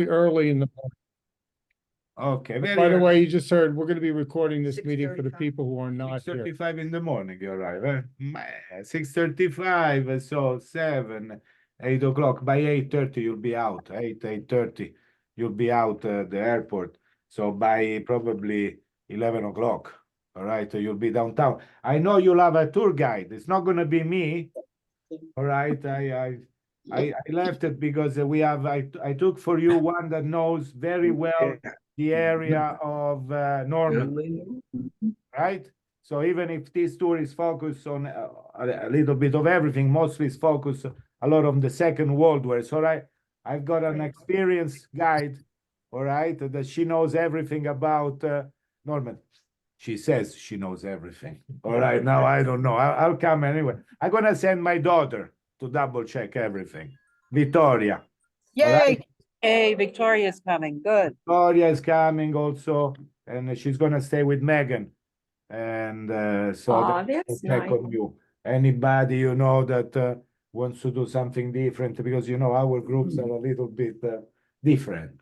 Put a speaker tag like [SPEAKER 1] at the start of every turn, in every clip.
[SPEAKER 1] early in the morning.
[SPEAKER 2] Okay, very
[SPEAKER 1] By the
[SPEAKER 2] early.
[SPEAKER 1] way, you just heard, we're gonna be recording this meeting for the people who are not here.
[SPEAKER 2] 6:35 in the morning, you arrive. 6:35, so 7, 8 o'clock. By 8:30, you'll be out. 8:30, you'll be out the airport. So by probably 11 o'clock, all right, you'll be downtown. I know you'll have a tour guide. It's not going to be me, all right. I left it because I took for you one that knows very well the area of Normandy, right? So even if this tour is focused on a little bit of everything, mostly it's focused a lot on the Second World War. So I've got an experienced guide, all right, that she knows everything about Normandy. She says she knows everything. All right, now I don't know. I'll come anyway. I'm gonna send my daughter to double check everything. Victoria.
[SPEAKER 3] Yay!
[SPEAKER 2] Right.
[SPEAKER 3] Hey, Victoria's coming. Good.
[SPEAKER 2] Victoria is coming also, and she's gonna stay with Megan. And so
[SPEAKER 4] Aw,
[SPEAKER 2] they will
[SPEAKER 4] that's
[SPEAKER 2] check
[SPEAKER 4] nice.
[SPEAKER 2] on you. Anybody you know that wants to do something different, because you know our groups are a little bit different.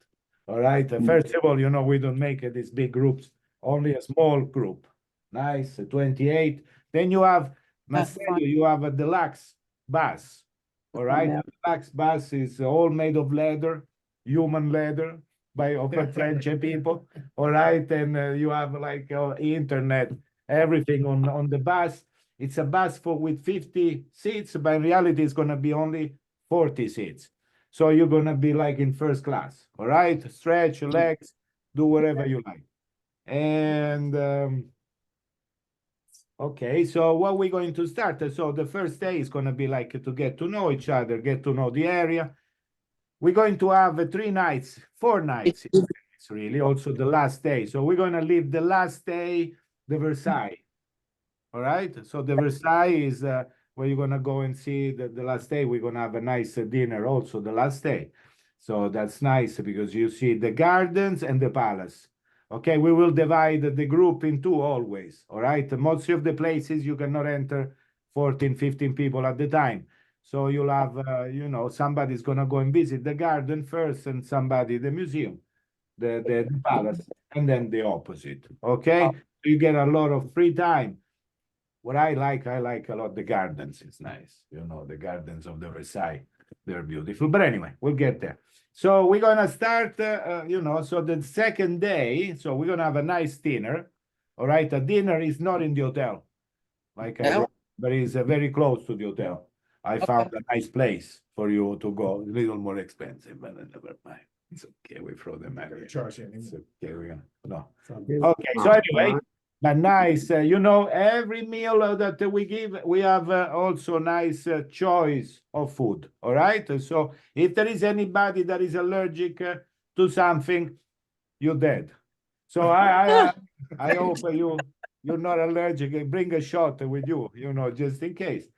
[SPEAKER 2] All right. First of all, you know, we don't make these big groups, only a small group. Nice, 28. Then you have, must
[SPEAKER 3] That's
[SPEAKER 2] tell you, you have a deluxe bus. All right.
[SPEAKER 3] Yeah.
[SPEAKER 2] The deluxe bus is all made of leather, human leather, by of the French people. All right, and you have like internet, everything on the bus. It's a bus with 50 seats, but in reality, it's gonna be only 40 seats. So you're gonna be like in first class. All right, stretch your legs, do whatever you like. And okay, so what we're going to start? So the first day is gonna be like to get to know each other, get to know the area. We're going to have 3 nights, 4 nights. It's really also the last day. So we're going to leave the last day, the Versailles. All right. So the Versailles is where you're going to go and see the last day. We're going to have a nice dinner also the last day. So that's nice because you see the gardens and the palace. Okay. We will divide the group in 2 always. All right. Most of the places you cannot enter 14, 15 people at the time. So you'll have, you know, somebody's going to go and visit the garden first and somebody the museum, the palace, and then the opposite. Okay. You get a lot of free time. What I like a lot the gardens. It's nice. You know, the gardens of the Versailles, they're beautiful. But anyway, we'll get there. So we're going to start, you know, so the second day, so we're going to have a nice dinner. All right. A dinner is not in the hotel, like I wrote, but it's very close to the hotel. I found a nice place for you to go. A little more expensive, but never mind. It's okay. We throw them out. It's okay. We're gonna no. Okay. So anyway, but nice. You know, every meal that we give, we have also nice choice of food. All right. So if there is anybody that is allergic to something, you're dead. So I hope you're not allergic. Bring a shot with you. You know, just in case.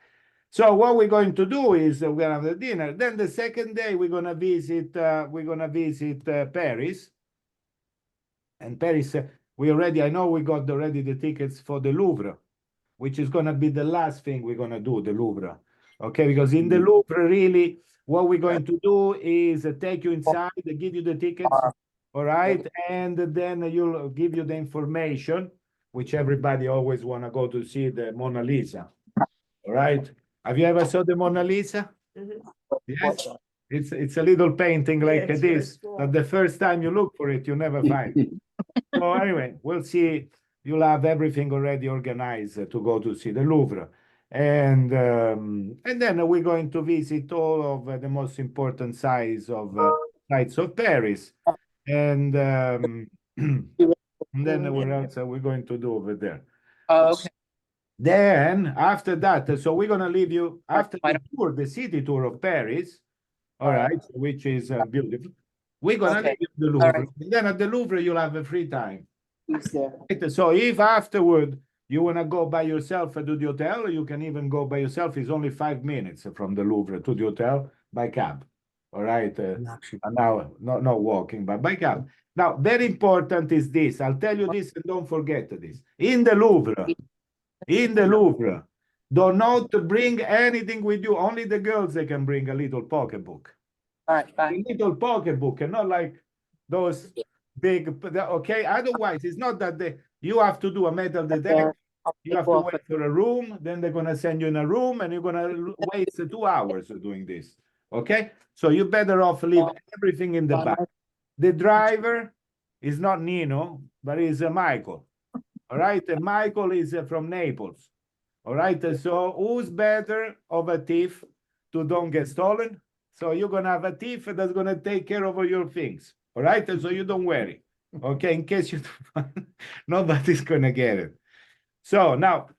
[SPEAKER 2] So what we're going to do is we're gonna have the dinner. Then the second day we're gonna visit Paris. And Paris, I know we got already the tickets for the Louvre, which is gonna be the last thing we're gonna do, the Louvre. Okay, because in the Louvre, really, what we're going to do is take you inside, give you the tickets, all right, and then you'll give you the information, which everybody always wanna go to see the Mona Lisa, all right. Have you ever saw the Mona Lisa? Yes. It's a little painting like this. But the first time you look for it, you never find it. So anyway, we'll see. You'll have everything already organized to go to see the Louvre. And then we're going to visit all of the most important sites of Paris. And, and then what else are we going to do over there?
[SPEAKER 3] Okay.
[SPEAKER 2] Then after that, so we're gonna leave you after the tour, the city tour of Paris, all right, which is beautiful. We're gonna leave you the Louvre.
[SPEAKER 3] Right.
[SPEAKER 2] And then at the Louvre, you'll have a free time.
[SPEAKER 3] Who's there?
[SPEAKER 2] Right? So if afterward you wanna go by yourself to the hotel, you can even go by yourself. It's only 5 minutes from the Louvre to the hotel by cab. All right, an hour, not walking, but by cab. Now, very important is this. I'll tell you this and don't forget this. In the Louvre, do not bring anything with you. Only the girls, they can bring a little pocketbook.
[SPEAKER 3] All right, bye.
[SPEAKER 2] a little pocketbook and not like those big, okay? Otherwise, it's not that you have to do a metal detector. You have to wait for a room, then they're gonna send you in a room and you're gonna waste 2 hours doing this. Okay? So you better off leave everything in the back. The driver is not Nino, but is Michael. All right, and Michael is from Naples. All right, so who's better of a thief to don't get stolen? So you're gonna have a thief that's gonna take care of all your things. All right, and so you don't worry. Okay, in case you don't, nobody's gonna get it. So now,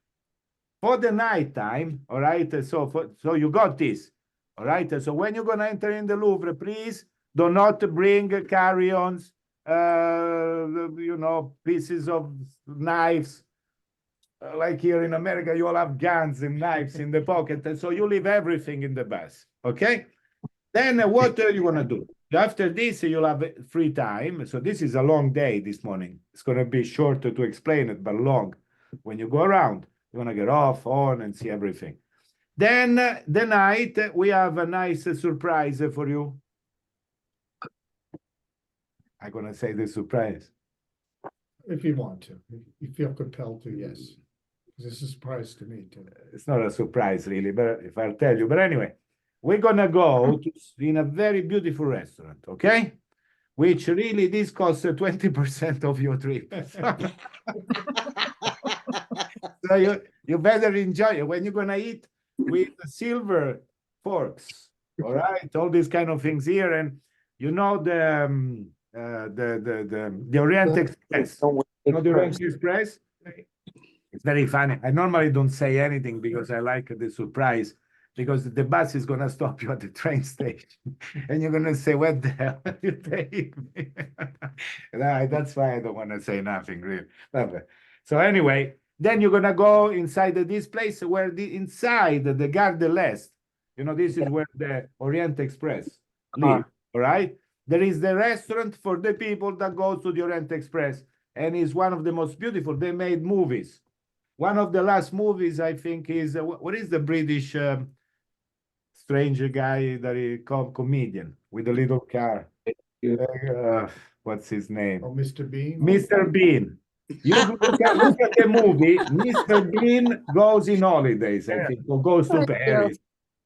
[SPEAKER 2] for the nighttime, all right, so you got this. All right, so when you're gonna enter in the Louvre, please do not bring carry-ons, pieces of knives. Like here in America, you all have guns and knives in the pocket, and so you leave everything in the bus, okay? Then what are you gonna do? After this, you'll have free time. So this is a long day this morning. It's gonna be short to explain it, but long. When you go around, you're gonna get off, on, and see everything. Then the night, we have a nice surprise for you. I'm gonna say the surprise.
[SPEAKER 1] If you want to, if you feel compelled to, yes. This is a surprise to me too.
[SPEAKER 2] It's not a surprise really, but if I'll tell you. But anyway, we're gonna go in a very beautiful restaurant, okay? Which really, this costs 20% of your trip. So you better enjoy it when you're gonna eat with silver forks, all right? All these kind of things here, and you know the Orient Express. You know the Orient Express? It's very funny. I normally don't say anything because I like the surprise, because the bus is gonna stop you at the train station, and you're gonna say, "What the hell you take me?" That's why I don't want to say nothing really. So anyway, then you're gonna go inside this place where inside the Gare de l'Est, this is where the Orient Express live. All right, there is the restaurant for the people that go to the Orient Express, and it's one of the most beautiful. They made movies. One of the last movies, I think, is what is the British stranger guy that he called comedian with a little car? What's his name?
[SPEAKER 1] Oh, Mr. Bean?
[SPEAKER 2] Mr. Bean. You look at the movie. Mr. Bean goes in holidays, I think, or goes to Paris.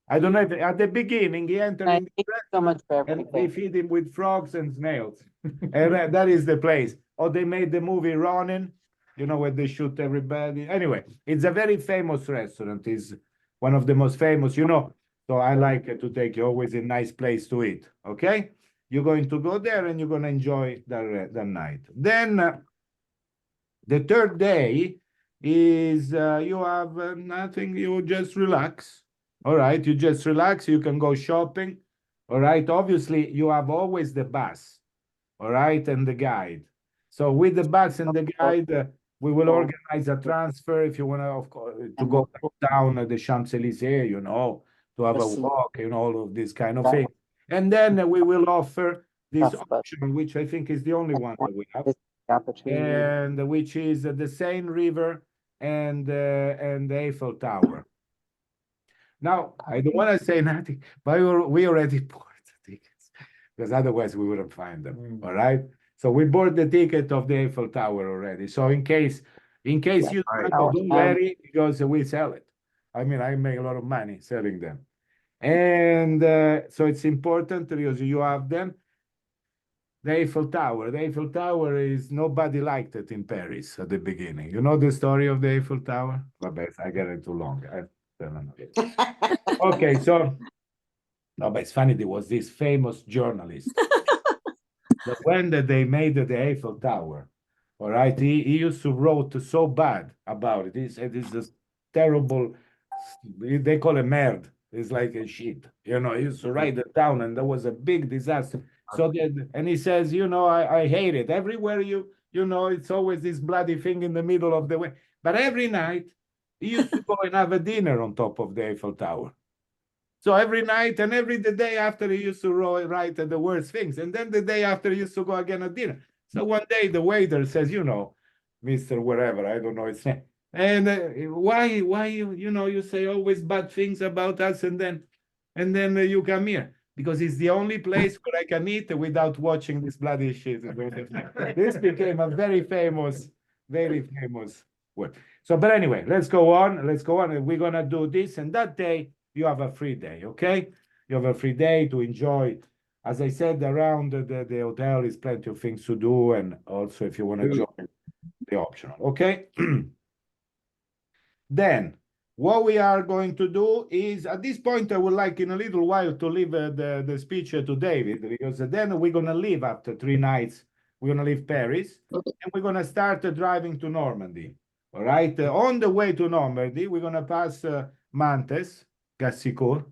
[SPEAKER 2] I don't know if at the beginning he entered in the
[SPEAKER 3] So much for
[SPEAKER 2] and they
[SPEAKER 3] everything.
[SPEAKER 2] feed him with frogs and snails. And that is the place. Or they made the movie Ronin, where they shoot everybody. Anyway, it's a very famous restaurant. It's one of the most famous, So I like to take you always a nice place to eat, okay? You're going to go there and you're going to enjoy the night. Then the third day is you have nothing, you just relax. All right, you just relax, you can go shopping. All right, obviously you have always the bus, all right, and the guide. So with the bus and the guide, we will organize a transfer if you want to, of course, to go down the Champs-Élysées, to have a walk, all of this kind of thing. And then we will offer this option, which I think is the only one that we have, and which is the Seine River and the Eiffel Tower. Now, I don't want to say nothing, but we already bought the tickets, because otherwise we wouldn't find them, all right? So we bought the ticket of the Eiffel Tower already. So in case you don't worry, because we sell it. I mean, I make a lot of money selling them. And so it's important because you have them. The Eiffel Tower. The Eiffel Tower is, nobody liked it in Paris at the beginning. You know the story of the Eiffel Tower? But I get it too long. Okay, so, no, but it's funny, there was this famous journalist that when they made the Eiffel Tower, all right, he used to wrote so bad about it. He said it's this terrible, they call it merde. It's like a shit, he used to write it down, and there was a big disaster. So and he says, I hate it. Everywhere it's always this bloody thing in the middle of the way. But every night, he used to go and have a dinner on top of the Eiffel Tower. So every night and every day after, he used to write the worst things. And then the day after, he used to go again at dinner. So one day the waiter says, Mr. Whatever, I don't know his name. And why you say always bad things about us, and then you come here. because it's the only place where I can eat without watching this bloody shit. This became a very famous word. So, but anyway, let's go on. Let's go on. We're gonna do this, and that day you have a free day, okay? You have a free day to enjoy. As I said, around the hotel is plenty of things to do, and also if you want to join, the optional, okay? Then what we are going to do is, at this point, I would like in a little while to leave the speech to David, because then we're going to leave after 3 nights. We're going to leave Paris, and we're going to start driving to Normandy. All right. On the way to Normandy, we're going to pass Mantes, Gassicourt,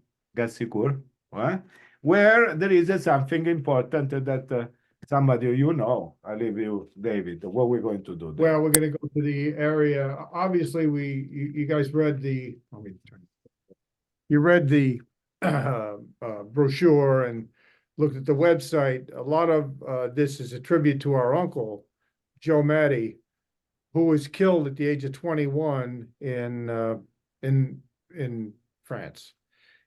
[SPEAKER 2] where there is something important that somebody I leave you, David, what we're going to do there.
[SPEAKER 1] Well, we're gonna go to the area, obviously, you guys read the, you read the brochure and looked at the website. A lot of this is a tribute to our uncle, Joe Matty, who was killed at the age of 21 in France.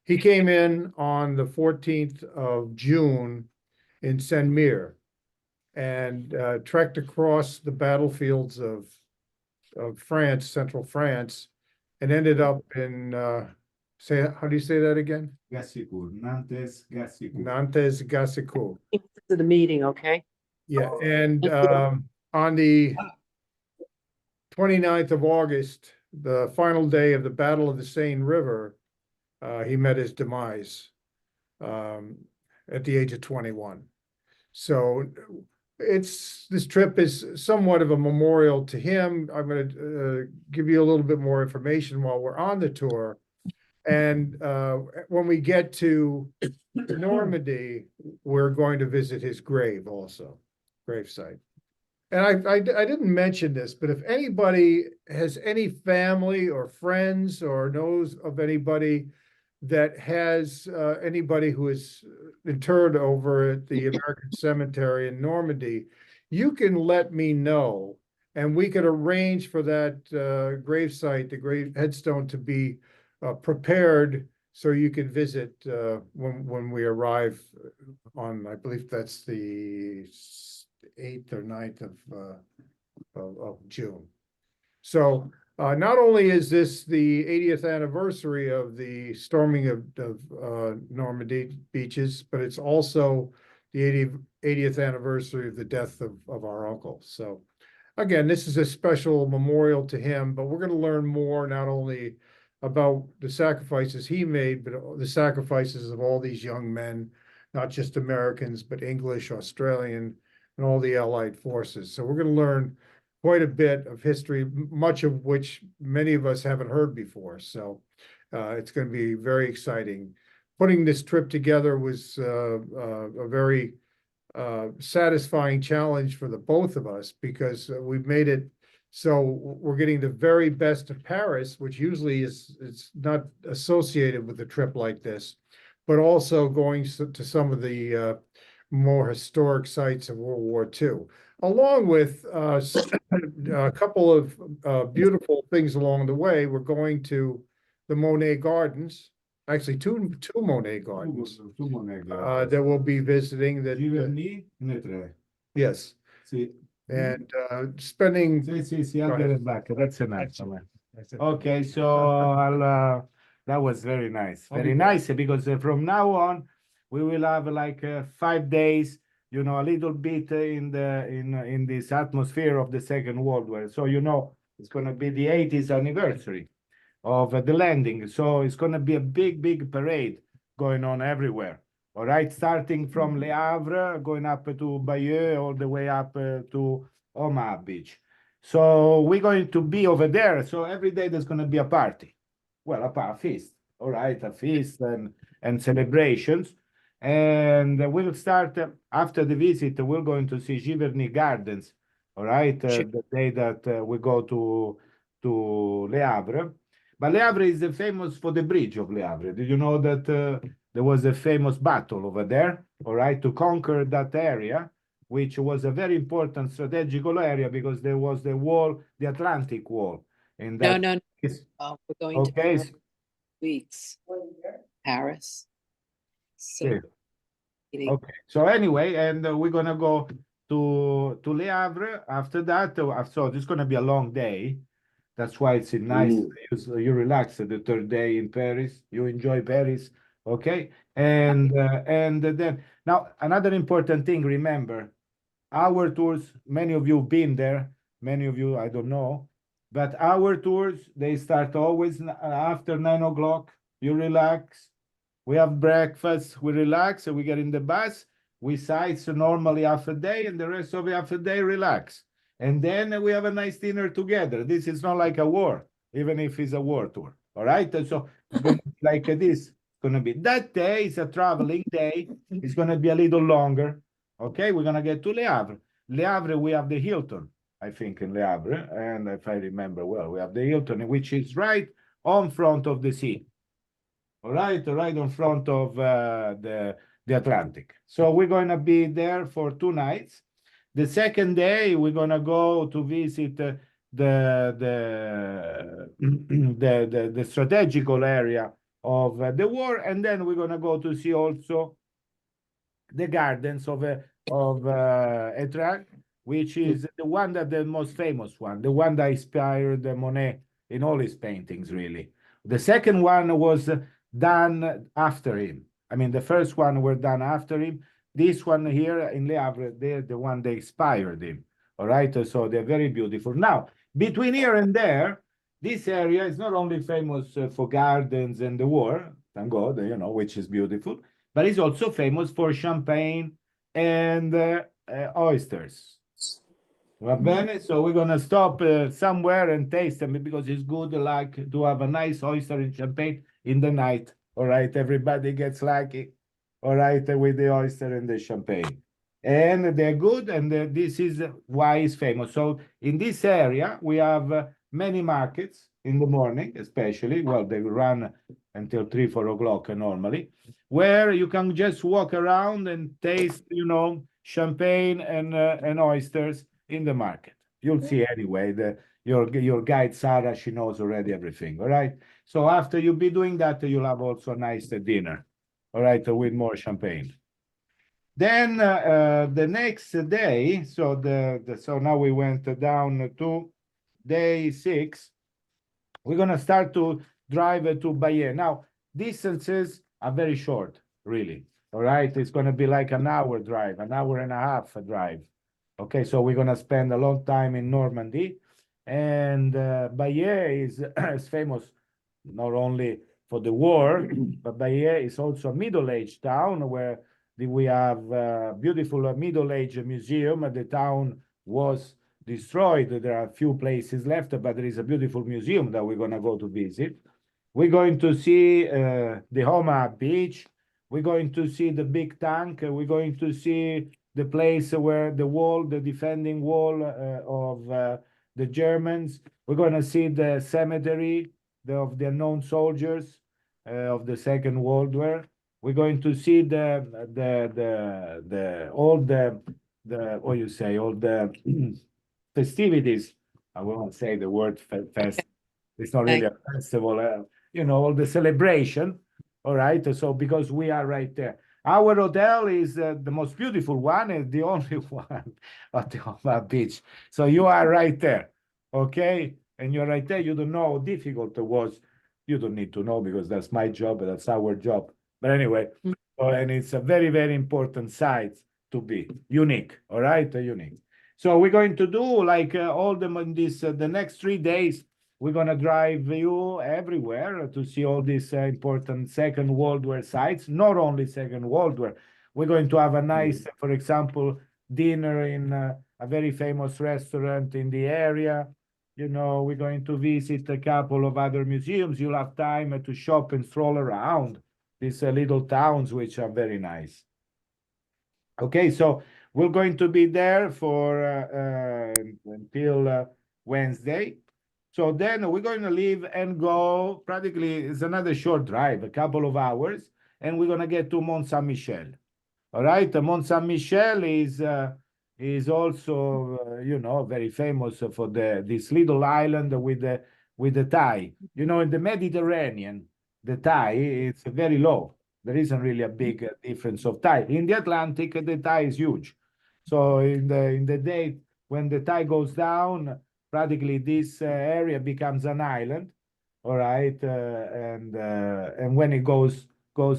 [SPEAKER 1] He came in on the 14th of June in Saint-Mere and trekked across the battlefields of France, central France, and ended up in, how do you say that again?
[SPEAKER 2] Gassicourt, Nantes, Gassicourt.
[SPEAKER 1] Nantes, Gassicourt.
[SPEAKER 3] To the meeting, okay?
[SPEAKER 1] Yeah, and on the 29th of August, the final day of the Battle of the Seine River, he met his demise at the age of 21. So this trip is somewhat of a memorial to him. I'm going to give you a little bit more information while we're on the tour. And when we get to Normandy, we're going to visit his grave also, gravesite. And I didn't mention this, but if anybody has any family or friends or knows of anybody that has anybody who is interred over at the American Cemetery in Normandy, you can let me know, and we could arrange for that gravesite, the grave headstone, to be prepared so you can visit when we arrive on, I believe that's the 8th or 9th of June. So not only is this the 80th anniversary of the storming of Normandy beaches, but it's also the 80th anniversary of the death of our uncle. So again, this is a special memorial to him, but we're going to learn more not only about the sacrifices he made, but the sacrifices of all these young men, not just Americans, but English, Australian, and all the Allied forces. So we're going to learn quite a bit of history, much of which many of us haven't heard before. So it's going to be very exciting. Putting this trip together was a very satisfying challenge for the both of us, because we've made it so we're getting the very best of Paris, which usually it's not associated with a trip like this, but also going to some of the more historic sites of World War II, along with a couple of beautiful things along the way. We're going to the Monet Gardens, actually two Monet Gardens that we'll be visiting. That yes, and spending.
[SPEAKER 2] I'll get it back. That's a nice one. Okay, so I'll that was very nice, very nice, because from now on we will have like 5 days, a little bit in this atmosphere of the Second World War. So it's going to be the 80th anniversary of the landing. So it's going to be a big parade going on everywhere. All right, starting from Le Havre, going up to Bayeux, all the way up to Omaha Beach. So we're going to be over there. So every day there's going to be a party. Well, a feast. All right, a feast and celebrations. And we'll start after the visit. We're going to see Giverny Gardens. All right, the day that we go to Le Havre. But Le Havre is famous for the bridge of Le Havre. Did you know that there was a famous battle over there, all right, to conquer that area, which was a very important strategical area because there was the wall, the Atlantic wall. In that
[SPEAKER 3] No. We're going to Paris weeks. Paris. So Meeting.
[SPEAKER 2] Okay, so anyway, and we're gonna go to Le Havre after that. So it's gonna be a long day. That's why it's nice. You relax the third day in Paris. You enjoy Paris, okay? And then now another important thing. Remember, our tours. Many of you have been there. Many of you I don't know, but our tours they start always after 9 o'clock. You relax. We have breakfast, we relax, we get in the bus, we sights normally half a day, and the rest of the half a day relax. And then we have a nice dinner together. This is not like a war, even if it's a war tour. All right. So it's going to be like this. It's going to be that day is a traveling day. It's going to be a little longer. Okay. We're going to get to Le Havre. Le Havre, we have the Hilton, I think, in Le Havre. And if I remember well, we have the Hilton, which is right on front of the sea. All right in front of the Atlantic. So we're going to be there for 2 nights. The second day, we're going to go to visit the strategical area of the war, and then we're going to go to see also the gardens of Etretat, which is the one that the most famous one, the one that inspired Monet in all his paintings, really. The second one was done after him. I mean, the first one were done after him. This one here in Le Havre, they're the one that inspired him. All right, so they're very beautiful. Now, between here and there, this area is not only famous for gardens and the war, thank God, which is beautiful, but it's also famous for champagne and oysters. Va bene? So we're gonna stop somewhere and taste them because it's good, like to have a nice oyster and champagne in the night. All right, everybody gets lucky. All right, with the oyster and the champagne, and they're good. And this is why it's famous. So in this area, we have many markets in the morning, especially. Well, they run until 3, 4 o'clock normally, where you can just walk around and taste, champagne and oysters in the market. You'll see anyway. Your guide Sarah, she knows already everything. All right. So after you'll be doing that, you'll have also a nice dinner. All right, with more champagne. Then the next day, so so now we went down to day 6. We're gonna start to drive to Bayeux. Now distances are very short, really. All right, it's gonna be like an hour drive, an hour and a half drive. Okay, so we're gonna spend a long time in Normandy, and Bayeux is famous not only for the war, but Bayeux is also a middle-aged town where we have a beautiful middle-age museum. The town was destroyed. There are a few places left, but there is a beautiful museum that we're going to go to visit. We're going to see the Homa beach. We're going to see the big tank. We're going to see the place where the defending wall of the Germans. We're going to see the cemetery of the unknown soldiers of the Second World War. We're going to see all the festivities. I won't say the word fest. It's not really a festival. All the celebration. All right. So because we are right there. Our hotel is the most beautiful one and the only one at the Homa beach. So you are right there. Okay. And you're right there. You don't know how difficult it was. You don't need to know because that's my job. That's our job. But anyway, and it's a very, very important site to be unique. All right. Unique. So we're going to do like all the next 3 days. We're going to drive you everywhere to see all these important Second World War sites, not only Second World War. We're going to have a nice, for example, dinner in a very famous restaurant in the area. We're going to visit a couple of other museums. You'll have time to shop and stroll around these little towns, which are very nice. Okay, so we're going to be there for until Wednesday. So then we're going to leave and go. Practically, it's another short drive, a couple of hours, and we're going to get to Mont Saint Michel. All right, Mont Saint Michel is also very famous for this little island with the tide. In the Mediterranean, the tide it's very low. there isn't really a big difference of tide. In the Atlantic, the tide is huge. So in the day when the tide goes down, practically this area becomes an island, all right, and when it goes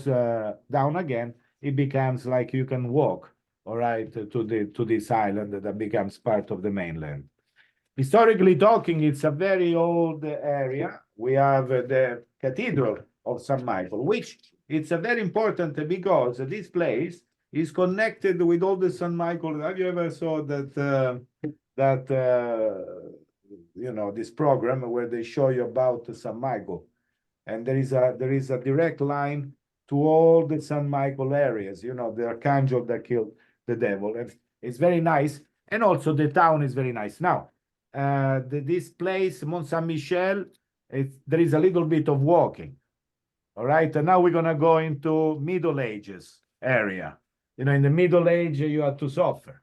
[SPEAKER 2] down again, it becomes like you can walk, all right, to this island that becomes part of the mainland. Historically talking, it's a very old area. We have the Cathedral of St. Michael, which it's a very important because this place is connected with all the St. Michael. Have you ever saw that you know, this program where they show you about St. Michael? And there is a direct line to all the St. Michael areas, you know, the archangel that killed the devil. And it's very nice. And also the town is very nice. Now, this place, Mont Saint Michel, there is a little bit of walking. All right. And now we're going to go into Middle Ages area. You know, in the Middle Age, you had to suffer.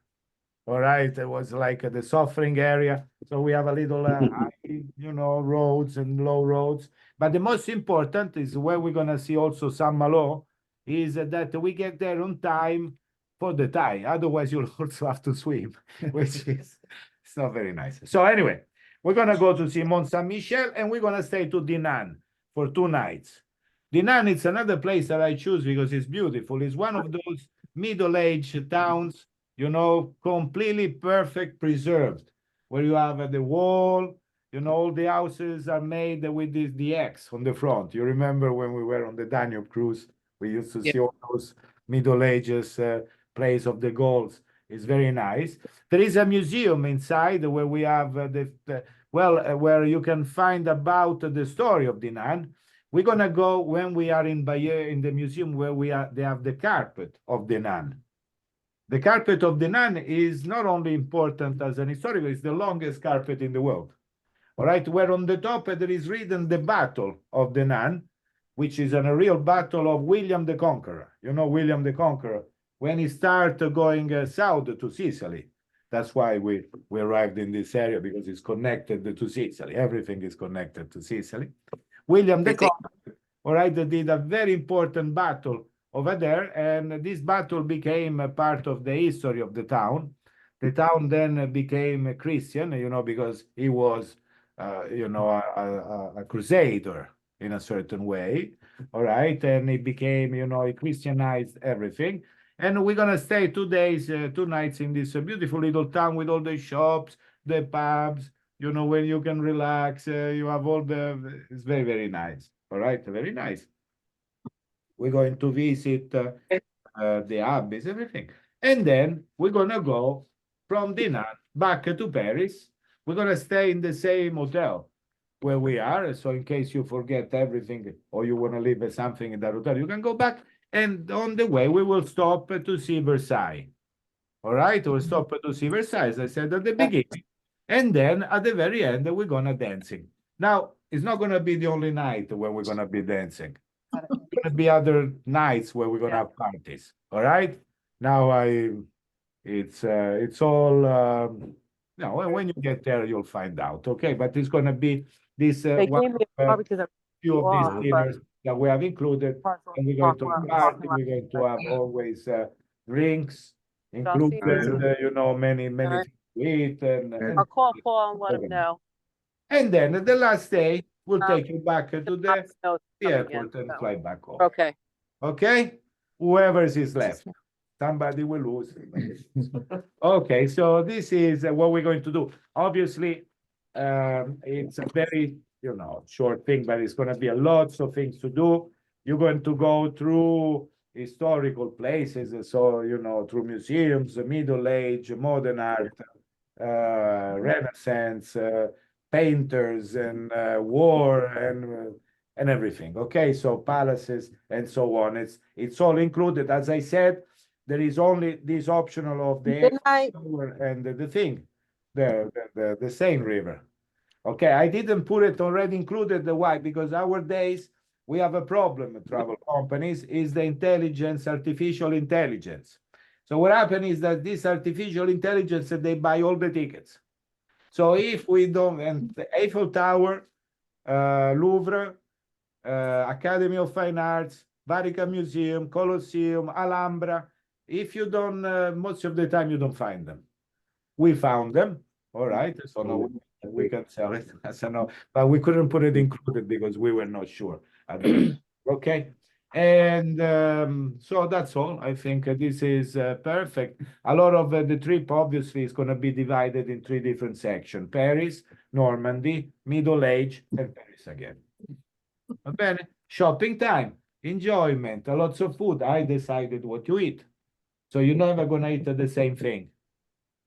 [SPEAKER 2] All right. It was like the suffering area. So we have a little, high, you know, roads and low roads. But the most important is where we're going to see also Saint Malo is that we get there on time for the tide. Otherwise, you'll also have to swim, which is it's not very nice. So anyway, we're going to go to see Mont Saint Michel and we're going to stay to Dinan for 2 nights. Dinan is another place that I choose because it's beautiful. It's one of those middle-aged towns, you know, completely perfect preserved, where you have the wall, you know, all the houses are made with the X on the front. You remember when we were on the Danube cruise, we used to see all those Middle Ages place of the Gauls. It's very nice. There is a museum inside where we have where you can find about the story of Dinan. We're gonna go when we are in Bayeux in the museum where they have the carpet of Dinan. The carpet of Dinan is not only important as an historical, it's the longest carpet in the world. All right, where on the top there is written the Battle of Dinan, which is a real battle of William the Conqueror. You know, William the Conqueror, when he started going south to Sicily. That's why we arrived in this area, because it's connected to Sicily. Everything is connected to Sicily. William the Conqueror, all right, did a very important battle over there, and this battle became a part of the history of the town. The town then became a Christian, you know, because he was, you know, a crusader in a certain way, all right, and he became, you know, he Christianized everything. And we're gonna stay 2 days, 2 nights in this beautiful little town with all the shops, the pubs, you know, where you can relax. You have all it's very, very nice. All right, very nice. We're going to visit the abbeys, everything. And then we're gonna go from Dinan back to Paris. We're gonna stay in the same hotel where we are. So in case you forget everything or you wanna leave something in that hotel, you can go back. And on the way, we will stop to see Versailles. All right, we'll stop to see Versailles, as I said at the beginning. And then at the very end, we're gonna dancing. Now, it's not gonna be the only night where we're gonna be dancing. There's gonna be other nights where we're gonna have parties. All right. Now it's all no, when you get there, you'll find out. Okay, but it's gonna be this
[SPEAKER 3] They
[SPEAKER 2] one
[SPEAKER 3] gave me a call because I'm
[SPEAKER 2] few of
[SPEAKER 3] off,
[SPEAKER 2] these dinners that we have included, and we're going to party, we're going to have always drinks included, you know, many things to eat, and
[SPEAKER 3] I'll call Paul and let him know.
[SPEAKER 2] and then the last day, we'll take you back to the
[SPEAKER 3] No,
[SPEAKER 2] airport and fly back home.
[SPEAKER 3] okay.
[SPEAKER 2] Okay? Whoever is left, somebody will lose. Okay, so this is what we're going to do. Obviously, it's a very, you know, short thing, but it's going to be a lot of things to do. You're going to go through historical places, so, you know, through museums, Middle Age, modern art, Renaissance, painters, and war, and everything. Okay, so palaces and so on. It's all included. As I said, there is only this optional of the
[SPEAKER 3] Good night.
[SPEAKER 2] and the thing, the Seine River. Okay, I didn't put it already included. Why? Because nowadays we have a problem with travel companies is the intelligence, artificial intelligence. So what happened is that this artificial intelligence, they buy all the tickets. So if we don't, and the Eiffel Tower, Louvre, Academy of Fine Arts, Vatican Museum, Colosseum, Alhambra. If you don't, most of the time you don't find them. We found them, all right, so now we can sell it, so no, but we couldn't put it included because we were not sure. Okay, and so that's all. I think this is perfect. A lot of the trip obviously is going to be divided in 3 different sections: Paris, Normandy, Middle Age, and Paris again. Va bene? Shopping time, enjoyment, lots of food. I decided what to eat, so you're never going to eat the same thing.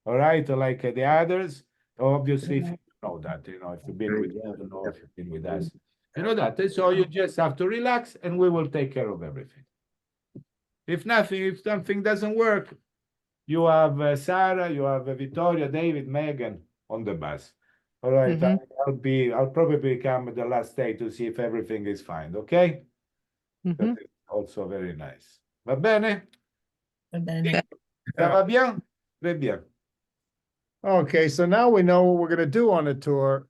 [SPEAKER 2] All right, like the others, obviously, if you know that, if you've been with, I don't know if you've been with us, you know that. So you just have to relax and we will take care of everything. If something doesn't work, you have Sarah, you have Vittoria, David, Megan on the bus. All right, I'll probably come the last day to see if everything is fine, okay? That is also very nice. Va bene?
[SPEAKER 4] Va bene.
[SPEAKER 2] Ça va bien? Très bien.
[SPEAKER 1] Okay, so now we know what we're gonna do on the tour.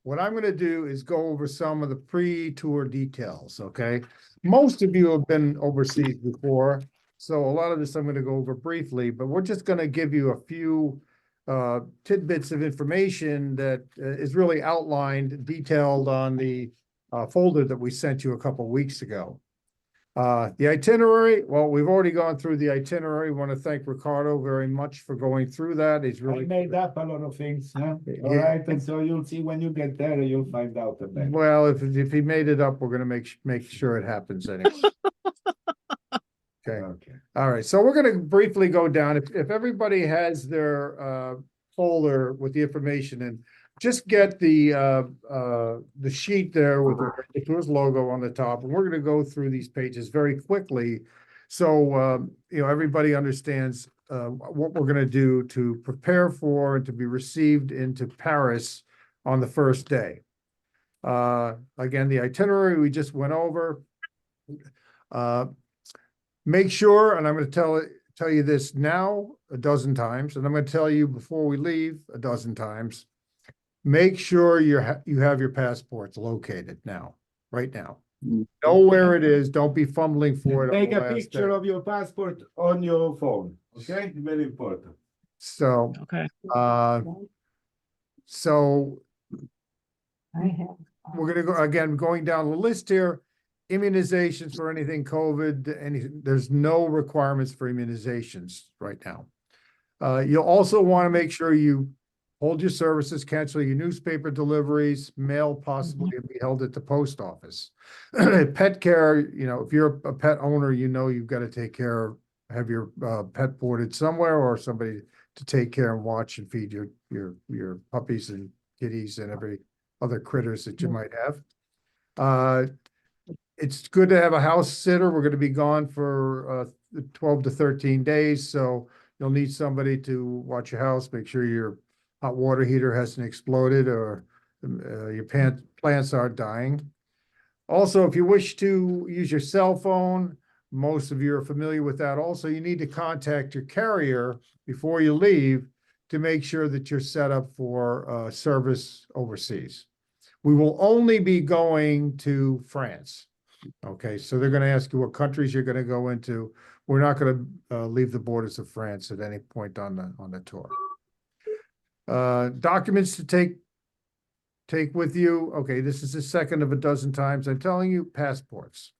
[SPEAKER 1] What I'm gonna do is go over some of the pre-tour details, okay? Most of you have been overseas before, so a lot of this I'm gonna go over briefly, but we're just gonna give you a few tidbits of information that is really outlined, detailed on the folder that we sent you a couple weeks ago. The itinerary, well, we've already gone through the itinerary. Want to thank Ricardo very much for going through that. He's
[SPEAKER 2] I
[SPEAKER 1] really
[SPEAKER 2] made up a lot of things, huh? All
[SPEAKER 1] Yeah.
[SPEAKER 2] right, and so you'll see when you get there, you'll find out about it.
[SPEAKER 1] well. If he made it up, we're gonna make sure it happens anyway. Okay.
[SPEAKER 2] Okay.
[SPEAKER 1] All right. So we're gonna briefly go down. If everybody has their folder with the information in, just get the sheet there with the tour's logo on the top, and we're gonna go through these pages very quickly. So everybody understands what we're gonna do to prepare for and to be received into Paris on the first day. Again, the itinerary we just went over. Make sure, and I'm gonna tell you this now a dozen times, and I'm gonna tell you before we leave a dozen times. Make sure you have your passports located now, right now. Know where it is. Don't be fumbling for it. on
[SPEAKER 2] Take
[SPEAKER 1] the
[SPEAKER 2] a
[SPEAKER 1] last
[SPEAKER 2] picture
[SPEAKER 1] day.
[SPEAKER 2] of your passport on your phone, okay? Very important.
[SPEAKER 1] So,
[SPEAKER 4] Okay.
[SPEAKER 1] so we're gonna go, again, going down the list here. Immunizations for anything COVID, there's no requirements for immunizations right now. You'll also want to make sure you hold your services, cancel your newspaper deliveries, mail possibly be held at the post office. Pet care, if you're a pet owner, you've got to take care, have your pet boarded somewhere or somebody to take care and watch and feed your puppies and kitties and every other critters that you might have. It's good to have a house sitter. We're going to be gone for 12 to 13 days, so you'll need somebody to watch your house, make sure your hot water heater hasn't exploded or your plants aren't dying. Also, if you wish to use your cell phone, most of you are familiar with that. Also, you need to contact your carrier before you leave to make sure that you're set up for service overseas. We will only be going to France. Okay, so they're going to ask you what countries you're going to go into. We're not going to leave the borders of France at any point on the tour. Documents to take with you. Okay, this is the second of a dozen times I'm telling you, passports.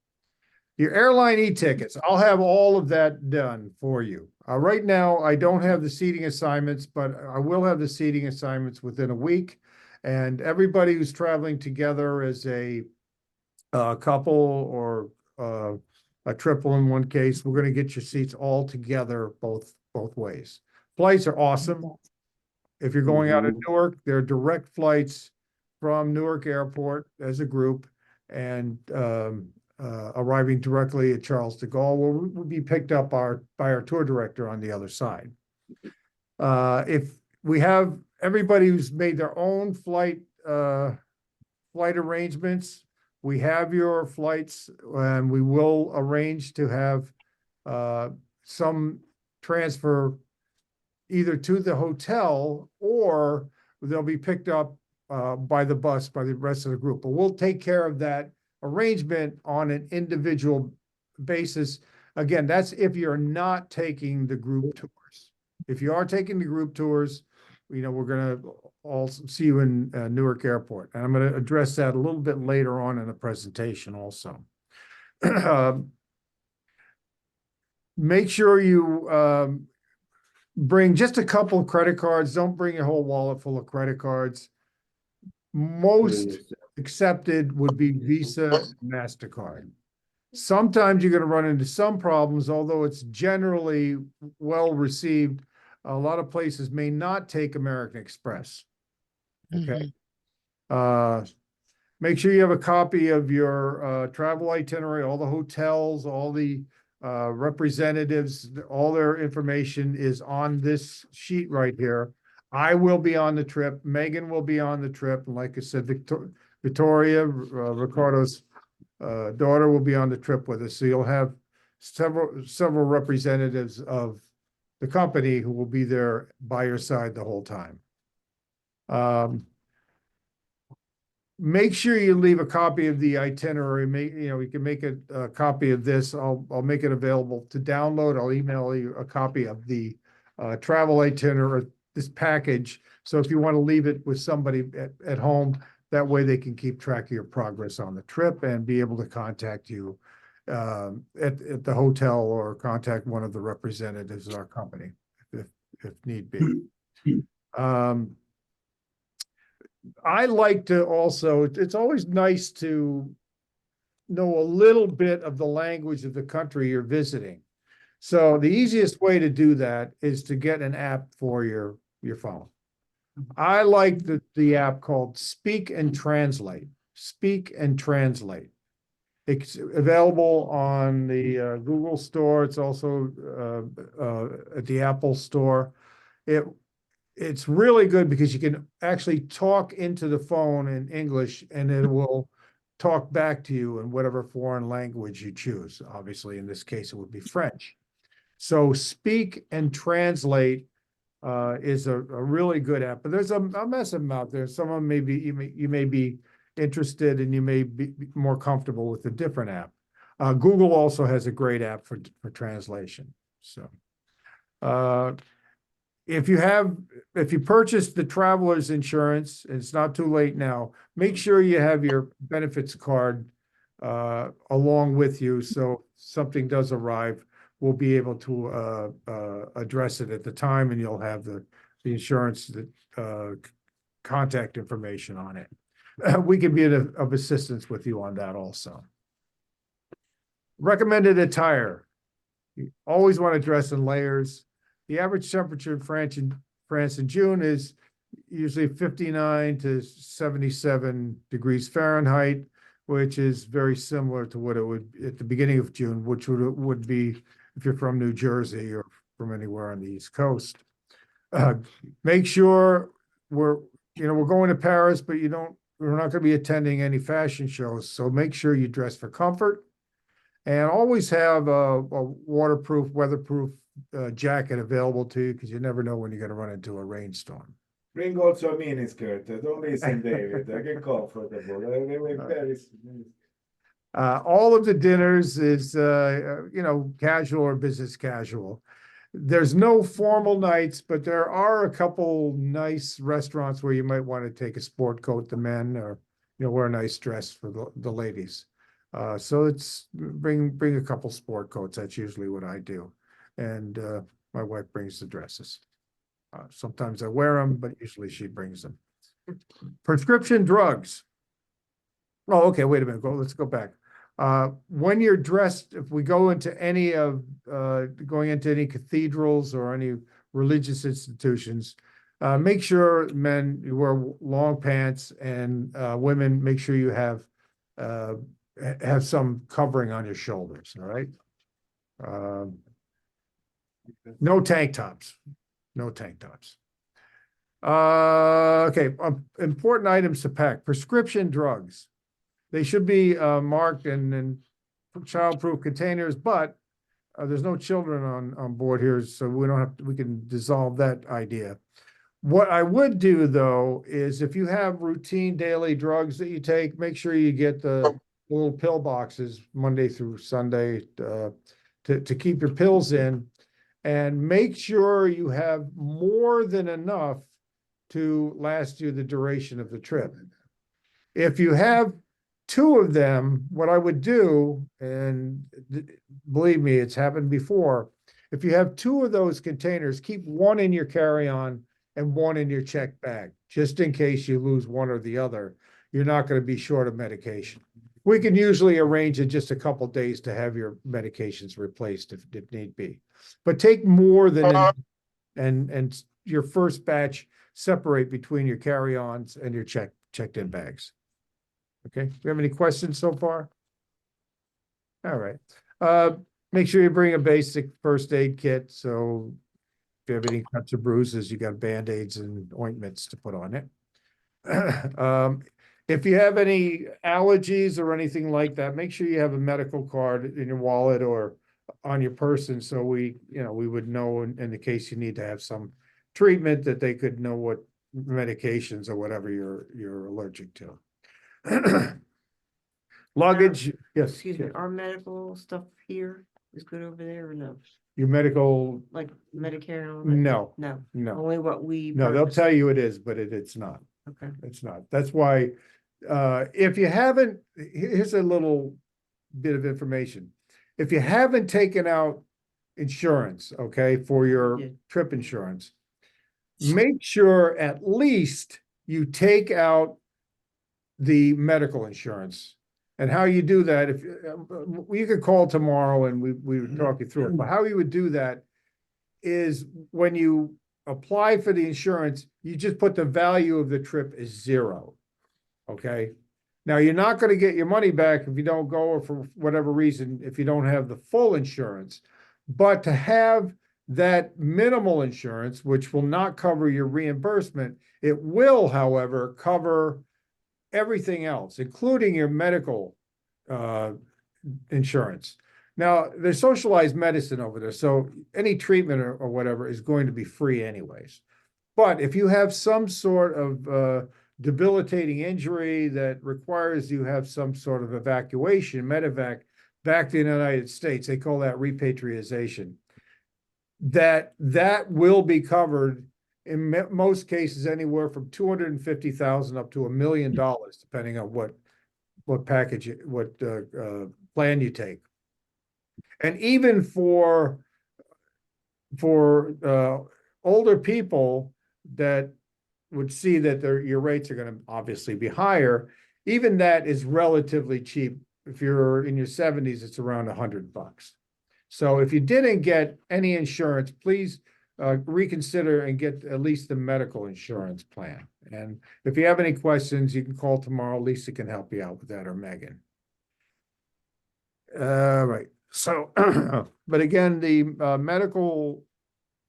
[SPEAKER 1] Your airline e-tickets, I'll have all of that done for you. Right now, I don't have the seating assignments, but I will have the seating assignments within a week. And everybody who's traveling together as a couple or a triple in one case, we're going to get your seats all together both ways. Flights are awesome. If you're going out of Newark, there are direct flights from Newark Airport as a group and arriving directly at Charles de Gaulle will be picked up by our tour director on the other side. If we have everybody who's made their own flight arrangements, we have your flights and we will arrange to have some transfer either to the hotel or they'll be picked up by the bus by the rest of the group. But we'll take care of that arrangement on an individual basis. Again, that's if you're not taking the group tours. If you are taking the group tours, we're gonna all see you in Newark Airport. And I'm gonna address that a little bit later on in the presentation also. Make sure you bring just a couple of credit cards. Don't bring your whole wallet full of credit cards. Most accepted would be Visa, MasterCard. Sometimes you're going to run into some problems, although it's generally well received. A lot of places may not take American Express. Okay. Make sure you have a copy of your travel itinerary, all the hotels, all the representatives, all their information is on this sheet right here. I will be on the trip. Megan will be on the trip. And like I said, Victoria, Ricardo's daughter will be on the trip with us. So you'll have several representatives of the company who will be there by your side the whole time. Make sure you leave a copy of the itinerary. You can make a copy of this. I'll make it available to download. I'll email you a copy of the travel itinerary, this package. So if you want to leave it with somebody at home, that way they can keep track of your progress on the trip and be able to contact you at the hotel or contact one of the representatives of our company if need be. I like to also, it's always nice to know a little bit of the language of the country you're visiting. So the easiest way to do that is to get an app for your phone. I like the app called Speak and Translate. Speak and Translate. It's available on the Google Store. It's also at the Apple Store. It's really good because you can actually talk into the phone in English and it will talk back to you in whatever foreign language you choose. Obviously, in this case, it would be French. So Speak and Translate is a really good app, but there's a mess of them out there. Some of them may be, you may be interested and you may be more comfortable with a different app. Google also has a great app for translation. So, if you purchase the traveler's insurance, and it's not too late now, make sure you have your benefits card along with you. So something does arrive, we'll be able to address it at the time, and you'll have the insurance contact information on it. We can be of assistance with you on that also. Recommended attire. You always want to dress in layers. The average temperature in France in June is usually 59 to 77 degrees Fahrenheit, which is very similar to what it would at the beginning of June, which would be if you're from New Jersey or from anywhere on the East Coast. Make sure we're going to Paris, but we're not going to be attending any fashion shows. So make sure you dress for comfort and always have a waterproof, weatherproof jacket available to you because you never know when you're going to run into a rainstorm.
[SPEAKER 2] Bring also a miniskirt. Don't listen, David. Get comfortable.
[SPEAKER 1] All of the dinners is, casual or business casual. There's no formal nights, but there are a couple nice restaurants where you might want to take a sport coat, the men, or wear a nice dress for the ladies. So it's bring a couple sport coats. That's usually what I do, and my wife brings the dresses. Sometimes I wear them, but usually she brings them. Prescription drugs. Oh, okay. Wait a minute. Let's go back. When you're dressed, if we go into any of going into any cathedrals or any religious institutions, make sure men you wear long pants, and women make sure you have some covering on your shoulders. All right. No tank tops. No tank tops. Okay. Important items to pack. Prescription drugs. They should be marked in child-proof containers, but there's no children on board here, so we can dissolve that idea. What I would do though is if you have routine daily drugs that you take, make sure you get the little pill boxes Monday through Sunday, to keep your pills in. And make sure you have more than enough to last you the duration of the trip. If you have two of them, what I would do, and believe me, it's happened before. If you have two of those containers, keep one in your carry-on and one in your check bag, just in case you lose one or the other. You're not going to be short of medication. We can usually arrange in just a couple days to have your medications replaced if need be. But take more than, and your first batch, separate between your carry-ons and your checked-in bags. Okay, do you have any questions so far? All right. Make sure you bring a basic first aid kit, so if you have any cuts or bruises, you got Band-Aids and ointments to put on it. If you have any allergies or anything like that, make sure you have a medical card in your wallet or on your person, so we would know in the case you need to have some treatment, that they could know what medications or whatever you're allergic to. Luggage, yes.
[SPEAKER 4] Excuse me, our medical stuff here is good over there or no?
[SPEAKER 1] Your medical,
[SPEAKER 4] Like Medicare and all that?
[SPEAKER 1] no,
[SPEAKER 4] No,
[SPEAKER 1] no,
[SPEAKER 4] only what we.
[SPEAKER 1] no, they'll
[SPEAKER 4] purchase.
[SPEAKER 1] tell you it is, but it's not.
[SPEAKER 4] Okay.
[SPEAKER 1] It's not. That's why, if you haven't, here's a little bit of information. If you haven't taken out insurance, okay, for your
[SPEAKER 4] did.
[SPEAKER 1] trip insurance, make sure at least you take out the medical insurance. And how you do that, if you could call tomorrow and we would talk you through it, but how you would do that is when you apply for the insurance, you just put the value of the trip as 0. Okay. Now, you're not going to get your money back if you don't go, or for whatever reason, if you don't have the full insurance. But to have that minimal insurance, which will not cover your reimbursement, it will, however, cover everything else, including your medical insurance. Now, there's socialized medicine over there, so any treatment or whatever is going to be free anyways. But if you have some sort of debilitating injury that requires you have some sort of evacuation, medevac, back to the United States, they call that repatriation, that will be covered in most cases anywhere from $250,000 up to $1 million, depending on what package, what plan you take. And even for older people that would see that your rates are going to obviously be higher, even that is relatively cheap. If you're in your 70s, it's around $100. So if you didn't get any insurance, please reconsider and get at least the medical insurance plan. And if you have any questions, you can call tomorrow. Lisa can help you out with that, or Megan. Right. So, but again, the medical,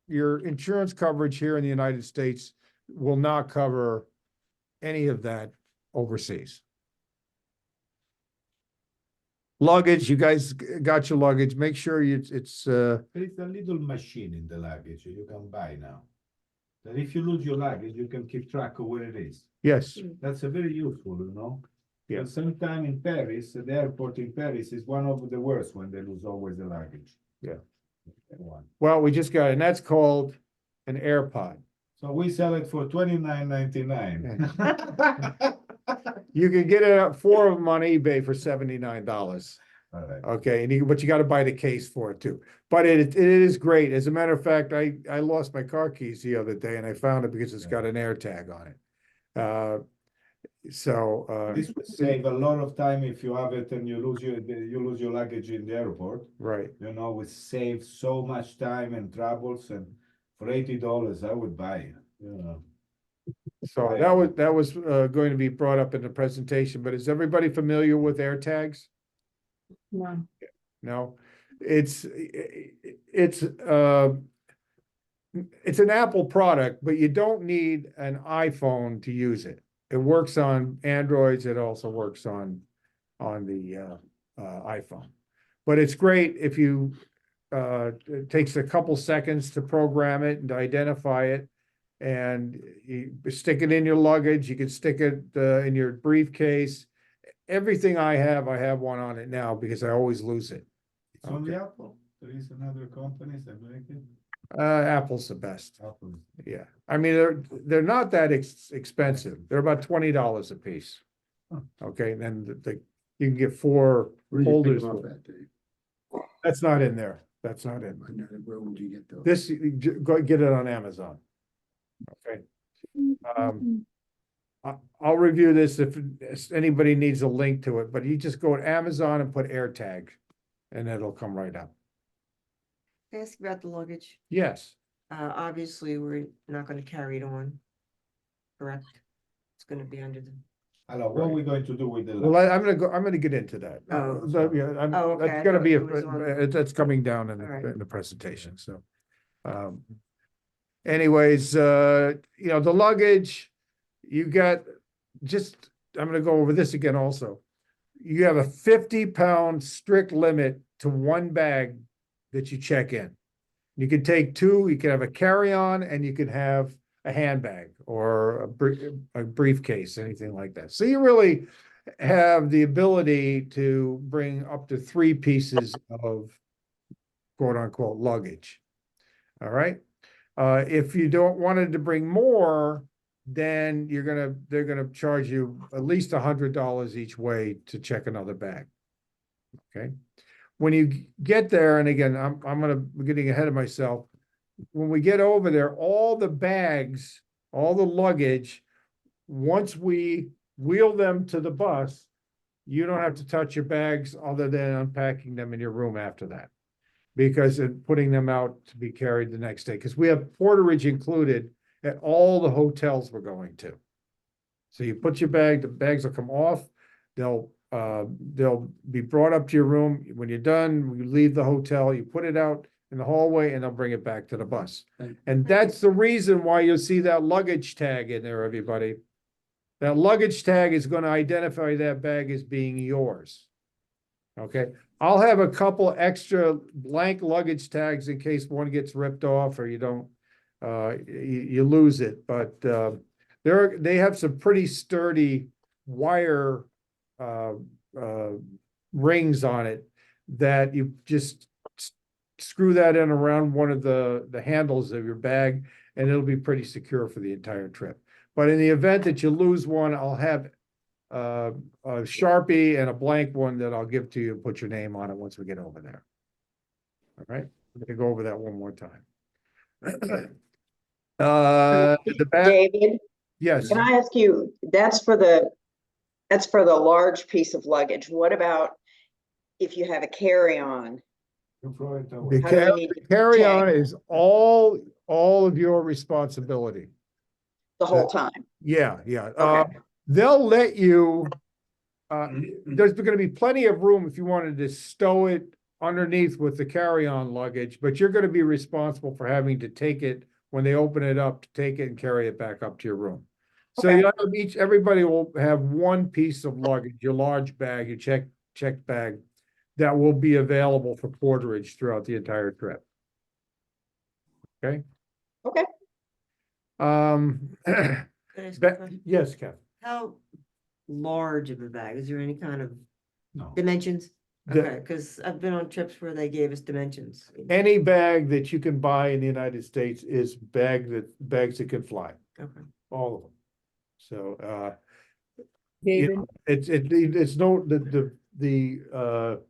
[SPEAKER 1] your insurance coverage here in the United States will not cover any of that overseas. Luggage, you guys got your luggage. Make sure it's
[SPEAKER 2] There is a little machine in the luggage you can buy now. That if you lose your luggage, you can keep track of where it is.
[SPEAKER 1] yes,
[SPEAKER 2] That's a very useful, you know.
[SPEAKER 1] Yeah.
[SPEAKER 2] Sometime in Paris, the airport in Paris is one of the worst when they lose always the luggage.
[SPEAKER 1] Yeah.
[SPEAKER 2] One.
[SPEAKER 1] well, we just got, and that's called an AirPod.
[SPEAKER 2] So we sell it for $29.99.
[SPEAKER 1] You can get it 4 of them on eBay for $79.
[SPEAKER 2] All right.
[SPEAKER 1] Okay, and but you got to buy the case for it too. But it is great. As a matter of fact, I lost my car keys the other day, and I found it because it's got an air tag on it.
[SPEAKER 2] This would save a lot of time if you have it and you lose your luggage in the airport.
[SPEAKER 1] right.
[SPEAKER 2] You know, we save so much time and troubles, and for $80, I would buy it. You know.
[SPEAKER 1] So that was going to be brought up in the presentation. But is everybody familiar with air tags?
[SPEAKER 3] No.
[SPEAKER 1] No, it's an Apple product, but you don't need an iPhone to use it. It works on Androids. It also works on the iPhone. But it's great if you it takes a couple seconds to program it and to identify it, and you stick it in your luggage. You can stick it in your briefcase. everything I have one on it now because I always lose it.
[SPEAKER 2] It's only
[SPEAKER 1] Okay.
[SPEAKER 2] Apple. There is another companies that make it.
[SPEAKER 1] Apple's the best.
[SPEAKER 2] Apple.
[SPEAKER 1] Yeah, I mean, they're not that expensive. They're about $20 a piece.
[SPEAKER 2] Huh.
[SPEAKER 1] Okay, and then you can get 4
[SPEAKER 5] Where do you pick
[SPEAKER 1] holders.
[SPEAKER 5] them
[SPEAKER 1] for
[SPEAKER 5] up
[SPEAKER 1] it.
[SPEAKER 5] at, Dave?
[SPEAKER 1] That's not in there. That's not in.
[SPEAKER 5] And then where would you get those?
[SPEAKER 1] This, go get it on Amazon. Okay. I'll review this if anybody needs a link to it, but you just go to Amazon and put AirTag and it'll come right up.
[SPEAKER 4] Can I ask about the luggage?
[SPEAKER 1] Yes,
[SPEAKER 4] Obviously, we're not gonna carry it on. Correct? It's gonna be under the,
[SPEAKER 2] Hello, what are we going to do with the?
[SPEAKER 1] well, I'm gonna get into that.
[SPEAKER 4] Oh.
[SPEAKER 1] Yeah,
[SPEAKER 4] Oh, okay,
[SPEAKER 1] that's
[SPEAKER 4] I
[SPEAKER 1] gonna
[SPEAKER 4] thought
[SPEAKER 1] be,
[SPEAKER 4] it was on-
[SPEAKER 1] that's coming down in
[SPEAKER 4] All right.
[SPEAKER 1] the presentation, so. Anyways, the luggage, you got, I'm gonna go over this again also. You have a 50-pound strict limit to 1 bag that you check in. You can take 2, you can have a carry-on and you can have a handbag or a briefcase, anything like that. So you really have the ability to bring up to 3 pieces of quote unquote luggage. All right. If you don't wanted to bring more, then they're gonna charge you at least $100 each way to check another bag. Okay. When you get there, and again, I'm getting ahead of myself. When we get over there, all the bags, all the luggage, once we wheel them to the bus, you don't have to touch your bags other than unpacking them in your room after that. Because of putting them out to be carried the next day, because we have porterage included at all the hotels we're going to. So you put your bag, the bags will come off, they'll be brought up to your room. When you're done, you leave the hotel, you put it out in the hallway and they'll bring it back to the bus. And that's the reason why you'll see that luggage tag in there, everybody. That luggage tag is going to identify that bag as being yours. Okay, I'll have a couple extra blank luggage tags in case one gets ripped off or you don't, you lose it, but, they have some pretty sturdy wire, rings on it that you just screw that in around one of the handles of your bag and it'll be pretty secure for the entire trip. But in the event that you lose one, I'll have a Sharpie and a blank one that I'll give to you and put your name on it once we get over there. All right, I'm gonna go over that one more time. The back,
[SPEAKER 6] David,
[SPEAKER 1] yes,
[SPEAKER 6] can I ask you, that's for the large piece of luggage. What about if you have a carry-on?
[SPEAKER 2] You throw it
[SPEAKER 1] the
[SPEAKER 2] away.
[SPEAKER 6] How do we need to
[SPEAKER 1] carry-on
[SPEAKER 6] check?
[SPEAKER 1] is all of your responsibility.
[SPEAKER 6] The whole time?
[SPEAKER 1] Yeah, yeah.
[SPEAKER 6] Okay.
[SPEAKER 1] They'll let you, there's gonna be plenty of room if you wanted to stow it underneath with the carry-on luggage, but you're gonna be responsible for having to take it when they open it up, to take it and carry it back up to your room. So
[SPEAKER 6] Okay.
[SPEAKER 1] you'll have everybody will have 1 piece of luggage, your large bag, your checked bag, that will be available for porterage throughout the entire trip. Okay?
[SPEAKER 6] Okay.
[SPEAKER 4] Can I ask a question?
[SPEAKER 1] Yes, Kevin.
[SPEAKER 4] How large of a bag? Is there any kind of
[SPEAKER 2] No.
[SPEAKER 4] dimensions?
[SPEAKER 1] The-
[SPEAKER 4] Okay, because I've been on trips where they gave us dimensions.
[SPEAKER 1] Any bag that you can buy in the United States is bags that can fly,
[SPEAKER 4] Okay.
[SPEAKER 1] all of them. So,
[SPEAKER 7] David,
[SPEAKER 1] it's no, the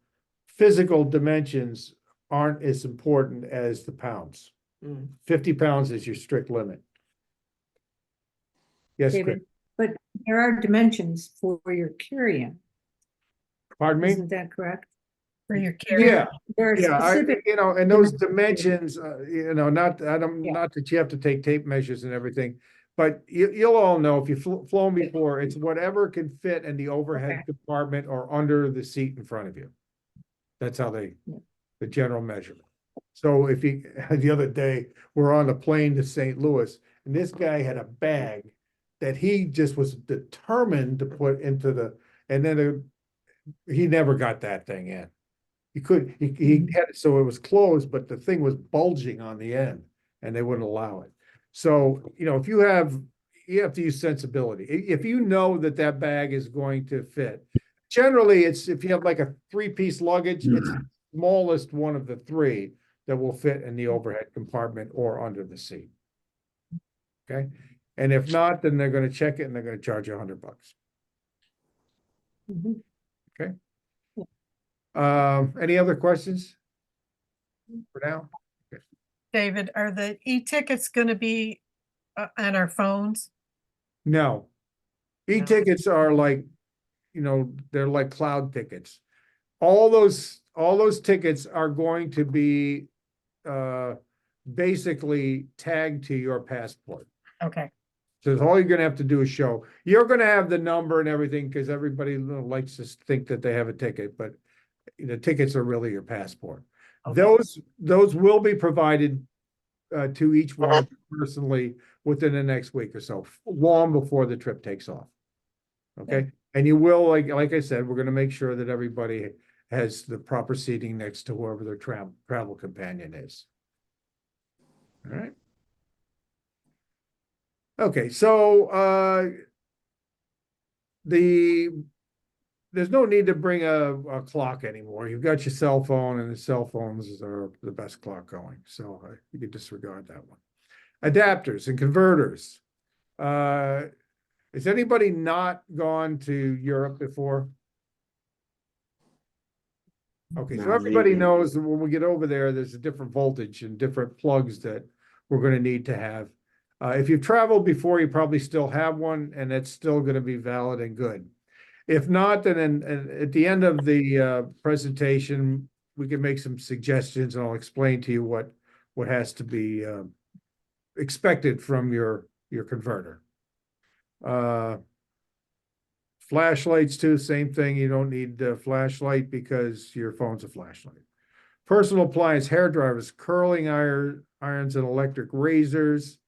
[SPEAKER 1] physical dimensions aren't as important as the pounds.
[SPEAKER 4] Mm.
[SPEAKER 1] 50 pounds is your strict limit. Yes, Chris.
[SPEAKER 7] David, but there are dimensions for your carry-on,
[SPEAKER 1] Pardon me?
[SPEAKER 7] isn't that correct? For your carry-on.
[SPEAKER 1] Yeah,
[SPEAKER 7] There are
[SPEAKER 1] yeah,
[SPEAKER 7] specific,
[SPEAKER 1] and those dimensions, not
[SPEAKER 7] Yeah.
[SPEAKER 1] that you have to take tape measures and everything. But you'll all know, if you've flown before, it's whatever can fit in the overhead
[SPEAKER 7] Okay.
[SPEAKER 1] compartment or under the seat in front of you. That's how
[SPEAKER 7] Yeah.
[SPEAKER 1] the general measurement. So if you, the other day, we're on a plane to St. Louis, and this guy had a bag that he just was determined to put into and then he never got that thing in. He had it so it was closed, but the thing was bulging on the end and they wouldn't allow it. So, if you have to use sensibility. If you know that bag is going to fit, generally, it's, if you have like a three-piece luggage, it's the smallest one of the three that will fit in the overhead compartment or under the seat. Okay, and if not, then they're gonna check it and they're gonna charge you $100.
[SPEAKER 7] Mhm.
[SPEAKER 1] Any other questions? For now?
[SPEAKER 5] David, are the e-tickets gonna be on our phones?
[SPEAKER 1] No. E-tickets are like, they're like cloud tickets. All those tickets are going to be basically tagged to your passport.
[SPEAKER 5] Okay,
[SPEAKER 1] So all you're gonna have to do is show, you're gonna have the number and everything, because everybody likes to think that they have a ticket, but the tickets are really your passport.
[SPEAKER 5] Okay.
[SPEAKER 1] Those will be provided to each one personally within the next week or so, long before the trip takes off. Okay, and you will, like I said, we're gonna make sure that everybody has the proper seating next to whoever their travel companion is. All right. Okay, so there's no need to bring a clock anymore. You've got your cell phone, and the cell phones are the best clock going, so you can disregard that one. Adapters and converters. Has anybody not gone to Europe before? Okay, so
[SPEAKER 8] No,
[SPEAKER 1] everybody
[SPEAKER 8] maybe.
[SPEAKER 1] knows that when we get over there, there's a different voltage and different plugs that we're gonna need to have. If you've traveled before, you probably still have one, and it's still gonna be valid and good. If not, then at the end of the presentation, we can make some suggestions, and I'll explain to you what has to be expected from your converter. Flashlights too, same thing. You don't need a flashlight because your phone's a flashlight. Personal appliance, hair dryers, curling irons, and electric razors.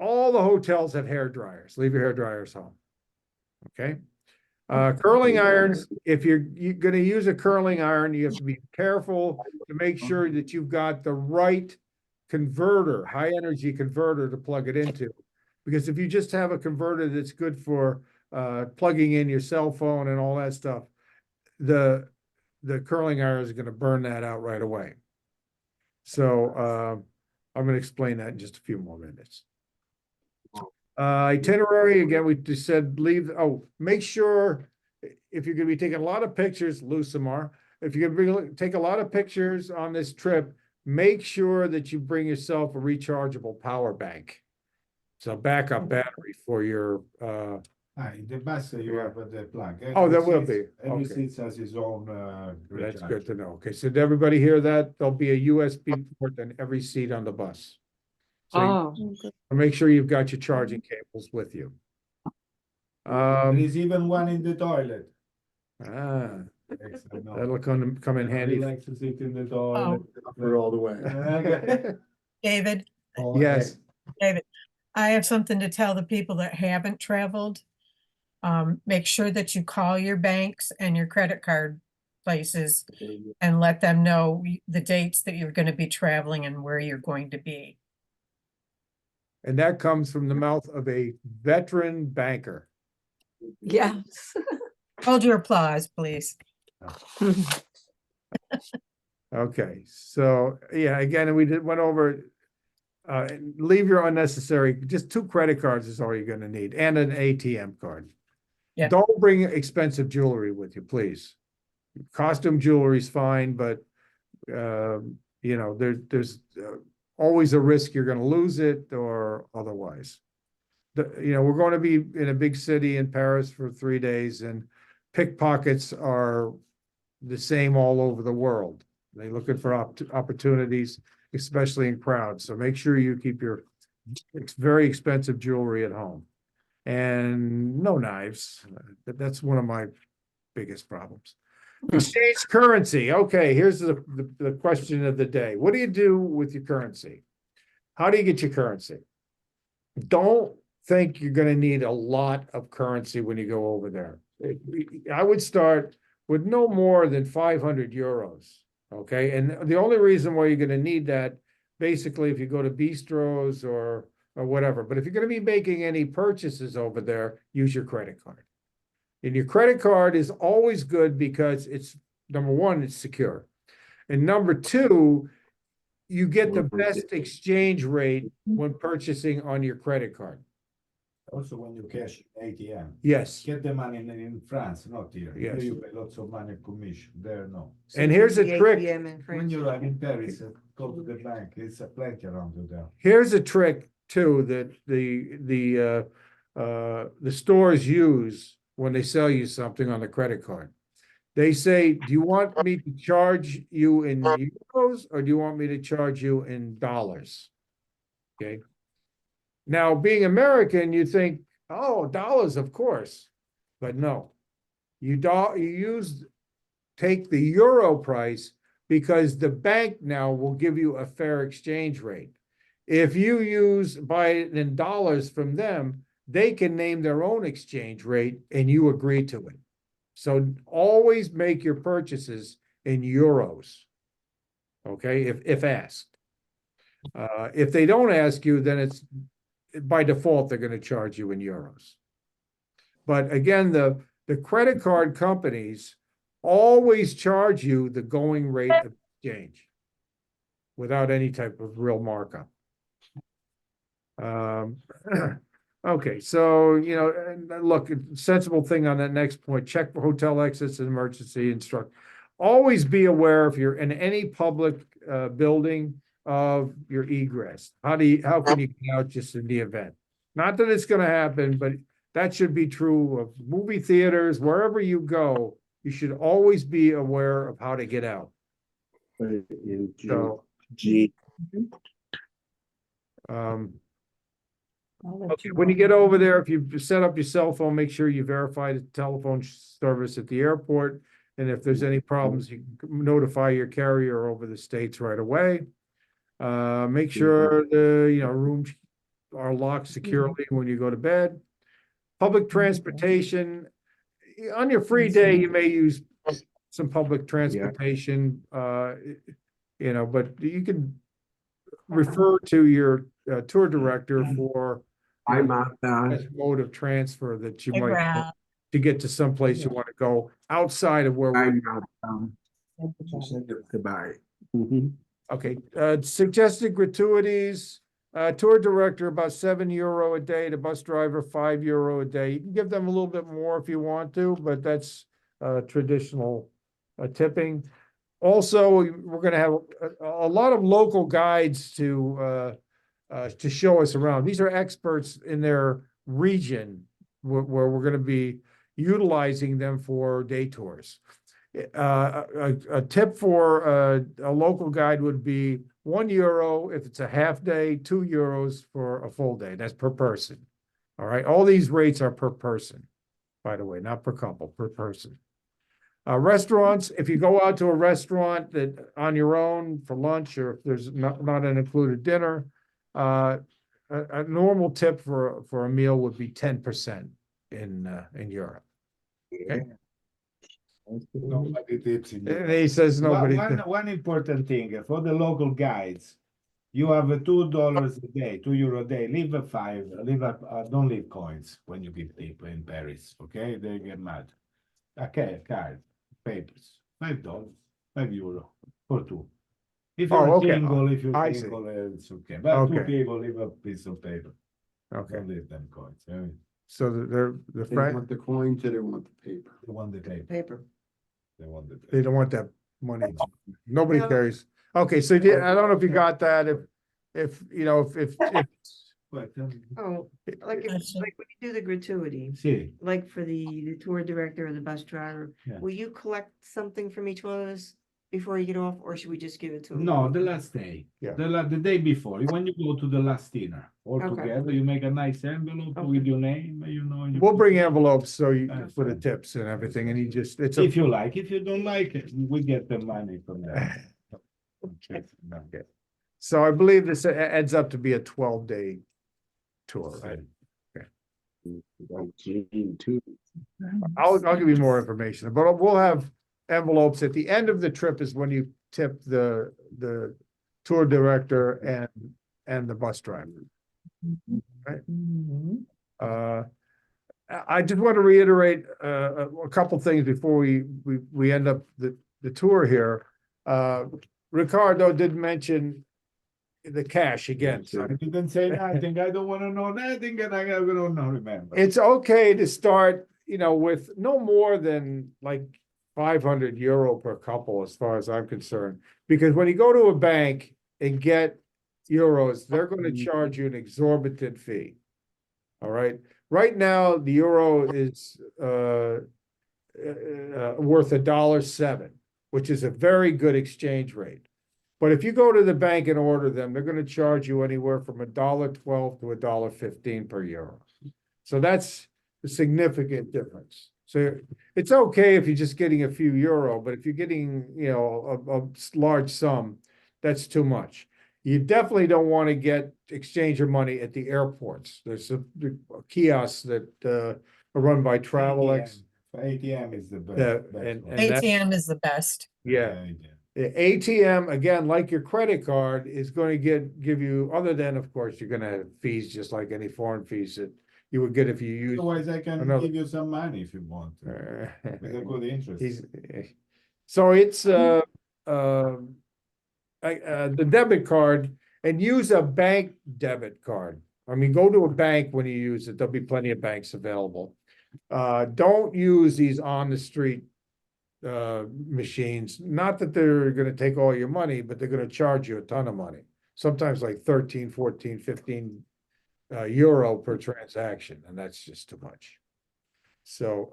[SPEAKER 1] All the hotels have hair dryers. Leave your hair dryers home. Okay. Curling irons, if you're gonna use a curling iron, you have to be careful to make sure that you've got the right converter, high energy converter to plug it into. Because if you just have a converter that's good for plugging in your cell phone and all that stuff, the curling iron is gonna burn that out right away. So I'm gonna explain that in just a few more minutes. Itinerary, again, we just said make sure, if you're gonna be taking a lot of pictures, Lucimar, if you're gonna take a lot of pictures on this trip, make sure that you bring yourself a rechargeable power bank. So backup battery for your
[SPEAKER 2] In the bus, you
[SPEAKER 1] Yeah.
[SPEAKER 2] have the plug.
[SPEAKER 1] Oh, there will be.
[SPEAKER 2] Every
[SPEAKER 1] Okay.
[SPEAKER 2] seat has his own.
[SPEAKER 1] That's
[SPEAKER 2] recharge.
[SPEAKER 1] good to know. Okay, so did everybody hear that? There'll be a USB port on every seat on the bus. So make sure you've got your charging cables with you.
[SPEAKER 2] There is even one in the toilet.
[SPEAKER 1] Ah,
[SPEAKER 2] Excellent. No.
[SPEAKER 1] that'll come in
[SPEAKER 2] I
[SPEAKER 1] handy.
[SPEAKER 2] like to sit in the toilet.
[SPEAKER 8] Put it all the way.
[SPEAKER 5] David,
[SPEAKER 2] Oh,
[SPEAKER 1] Yes,
[SPEAKER 5] David, I have something to tell the people that haven't traveled. Make sure that you call your banks and your credit card places and let them know the dates that you're gonna be traveling and where you're going to be.
[SPEAKER 1] and that comes from the mouth of a veteran banker.
[SPEAKER 4] Yes.
[SPEAKER 5] Hold your applause, please.
[SPEAKER 1] Okay, so yeah, again, went over. Leave your unnecessary, just 2 credit cards is all you're gonna need, and an ATM card.
[SPEAKER 5] Yeah.
[SPEAKER 1] Don't bring expensive jewelry with you, please. Costume jewelry is fine, but there's always a risk you're gonna lose it or otherwise. We're going to be in a big city in Paris for 3 days, and pickpockets are the same all over the world. They're looking for opportunities, especially in crowds. So make sure you keep your very expensive jewelry at home. And no knives. That's one of my biggest problems. Exchange currency. Okay, here's the question of the day. What do you do with your currency? How do you get your currency? Don't think you're gonna need a lot of currency when you go over there. I would start with no more than 500 euros, okay? And the only reason why you're gonna need that, basically, if you go to bistros or whatever, but if you're gonna be making any purchases over there, use your credit card. And your credit card is always good because it's, number one, it's secure. And number two, you get the best exchange rate when purchasing on your credit card.
[SPEAKER 2] Also, when you cash ATM,
[SPEAKER 1] Yes.
[SPEAKER 2] get the money in France, not here. Here
[SPEAKER 1] Yes.
[SPEAKER 2] you pay lots of money commission. There, no.
[SPEAKER 1] And here's a
[SPEAKER 4] The
[SPEAKER 1] trick.
[SPEAKER 4] ATM in
[SPEAKER 2] When
[SPEAKER 4] France.
[SPEAKER 2] you're in Paris, go to the bank. It's a plenty around you there.
[SPEAKER 1] Here's a trick too that the stores use when they sell you something on the credit card. They say, do you want me to charge you in euros or do you want me to charge you in dollars? Okay. Now, being American, you think, oh, dollars, of course, but no. You take the euro price because the bank now will give you a fair exchange rate. If you buy it in dollars from them, they can name their own exchange rate and you agree to it. So always make your purchases in euros. Okay, if asked. If they don't ask you, then it's by default, they're going to charge you in euros. But again, the credit card companies always charge you the going rate of exchange without any type of real markup. Okay, so, you know, and look, sensible thing on that next point, check for hotel exits and emergency instruct. Always be aware if you're in any public building of your egress. How can you get out just in the event? Not that it's gonna happen, but that should be true of movie theaters, wherever you go, you should always be aware of how to get out. So, okay, when you get over there, if you set up your cell phone, make sure you verify the telephone service at the airport. And if there's any problems, you can notify your carrier over the states right away. Make sure the rooms are locked securely when you go to bed. Public transportation, on your free day, you may use some public transportation, but you can refer to your tour director for best mode of transfer that you
[SPEAKER 5] Hey,
[SPEAKER 1] might
[SPEAKER 5] Rob.
[SPEAKER 1] to get to someplace you want to go outside of where we're.
[SPEAKER 8] Goodbye.
[SPEAKER 1] Okay, suggested gratuities, tour director about €7 a day, the bus driver €5 a day. You can give them a little bit more if you want to, but that's traditional tipping. Also, we're gonna have a lot of local guides to show us around. These are experts in their region where we're gonna be utilizing them for day tours. A tip for a local guide would be €1 if it's a half day, €2 for a full day. That's per person. All right, all these rates are per person, by the way, not per couple, per person. Restaurants, if you go out to a restaurant that on your own for lunch, or if there's not an included dinner, a normal tip for a meal would be 10% in Europe. Okay.
[SPEAKER 2] Nobody tips in
[SPEAKER 1] And he says nobody.
[SPEAKER 2] One important thing for the local guides, you have $2 a day, €2 a day. Leave a five. Don't leave coins when you give tip in Paris. Okay, they get mad. Okay, card, papers, $5, €5 for two. If you're
[SPEAKER 1] Okay.
[SPEAKER 2] single,
[SPEAKER 1] I see.
[SPEAKER 2] it's okay. But two
[SPEAKER 1] Okay.
[SPEAKER 2] people leave a piece of paper.
[SPEAKER 1] Okay,
[SPEAKER 2] Don't leave them coins.
[SPEAKER 1] so they're the
[SPEAKER 8] They
[SPEAKER 1] French,
[SPEAKER 8] want the coins or they want the paper?
[SPEAKER 2] They want the paper.
[SPEAKER 4] Paper.
[SPEAKER 2] They want the paper.
[SPEAKER 1] they don't want that money. Nobody
[SPEAKER 4] No.
[SPEAKER 1] carries. Okay, so I don't know if you got that, if
[SPEAKER 2] But,
[SPEAKER 4] Oh, like
[SPEAKER 5] Gotcha.
[SPEAKER 4] when you do the gratuity,
[SPEAKER 2] see,
[SPEAKER 4] like for the tour director or the bus driver,
[SPEAKER 2] Yeah.
[SPEAKER 4] will you collect something from each one of us before you get off, or should we just give it to them?
[SPEAKER 2] no, the last day.
[SPEAKER 1] Yeah.
[SPEAKER 2] The day before, when you go to the last dinner, all
[SPEAKER 4] Okay.
[SPEAKER 2] together, you make a nice envelope with your name, you
[SPEAKER 1] we'll bring envelopes so you
[SPEAKER 2] That's
[SPEAKER 1] for the
[SPEAKER 2] fine.
[SPEAKER 1] tips and everything, and he just, it's
[SPEAKER 2] If you like, if you don't like it, we get the money from there.
[SPEAKER 1] Okay. So I believe this adds up to be a 12-day tour, right? I'll give you more information, but we'll have envelopes at the end of the trip is when you tip the tour director and the bus driver. Right? I just want to reiterate a couple things before we end up the tour here. Ricardo did mention the cash again. So
[SPEAKER 2] I didn't say nothing. I don't want to know nothing, and I don't know. Remember,
[SPEAKER 1] it's okay to start, with no more than like 500 euro per couple, as far as I'm concerned. Because when you go to a bank and get euros, they're going to charge you an exorbitant fee. All right. Right now, the euro is worth $1.07, which is a very good exchange rate. But if you go to the bank and order them, they're going to charge you anywhere from $1.12 to $1.15 per euro. So that's a significant difference. So it's okay if you're just getting a few euro, but if you're getting, a large sum, that's too much. You definitely don't want to exchange your money at the airports. There's a kiosks that are run by Travelex.
[SPEAKER 2] ATM is the best.
[SPEAKER 1] Yeah,
[SPEAKER 2] best
[SPEAKER 1] and-
[SPEAKER 2] one.
[SPEAKER 1] and that-
[SPEAKER 5] ATM is the best.
[SPEAKER 1] Yeah.
[SPEAKER 2] Yeah.
[SPEAKER 1] The ATM, again, like your credit card, is going to give you, other than, of course, you're going to have fees just like any foreign fees that you would get if you use.
[SPEAKER 2] Otherwise, I can
[SPEAKER 1] another-
[SPEAKER 2] give you some money if you want to, with a good interest.
[SPEAKER 1] So it's the debit card, and use a bank debit card. I mean, go to a bank when you use it. There'll be plenty of banks available. Don't use these on the street machines. Not that they're going to take all your money, but they're going to charge you a ton of money. Sometimes like 13, 14, 15 euro per transaction, and that's just too much. So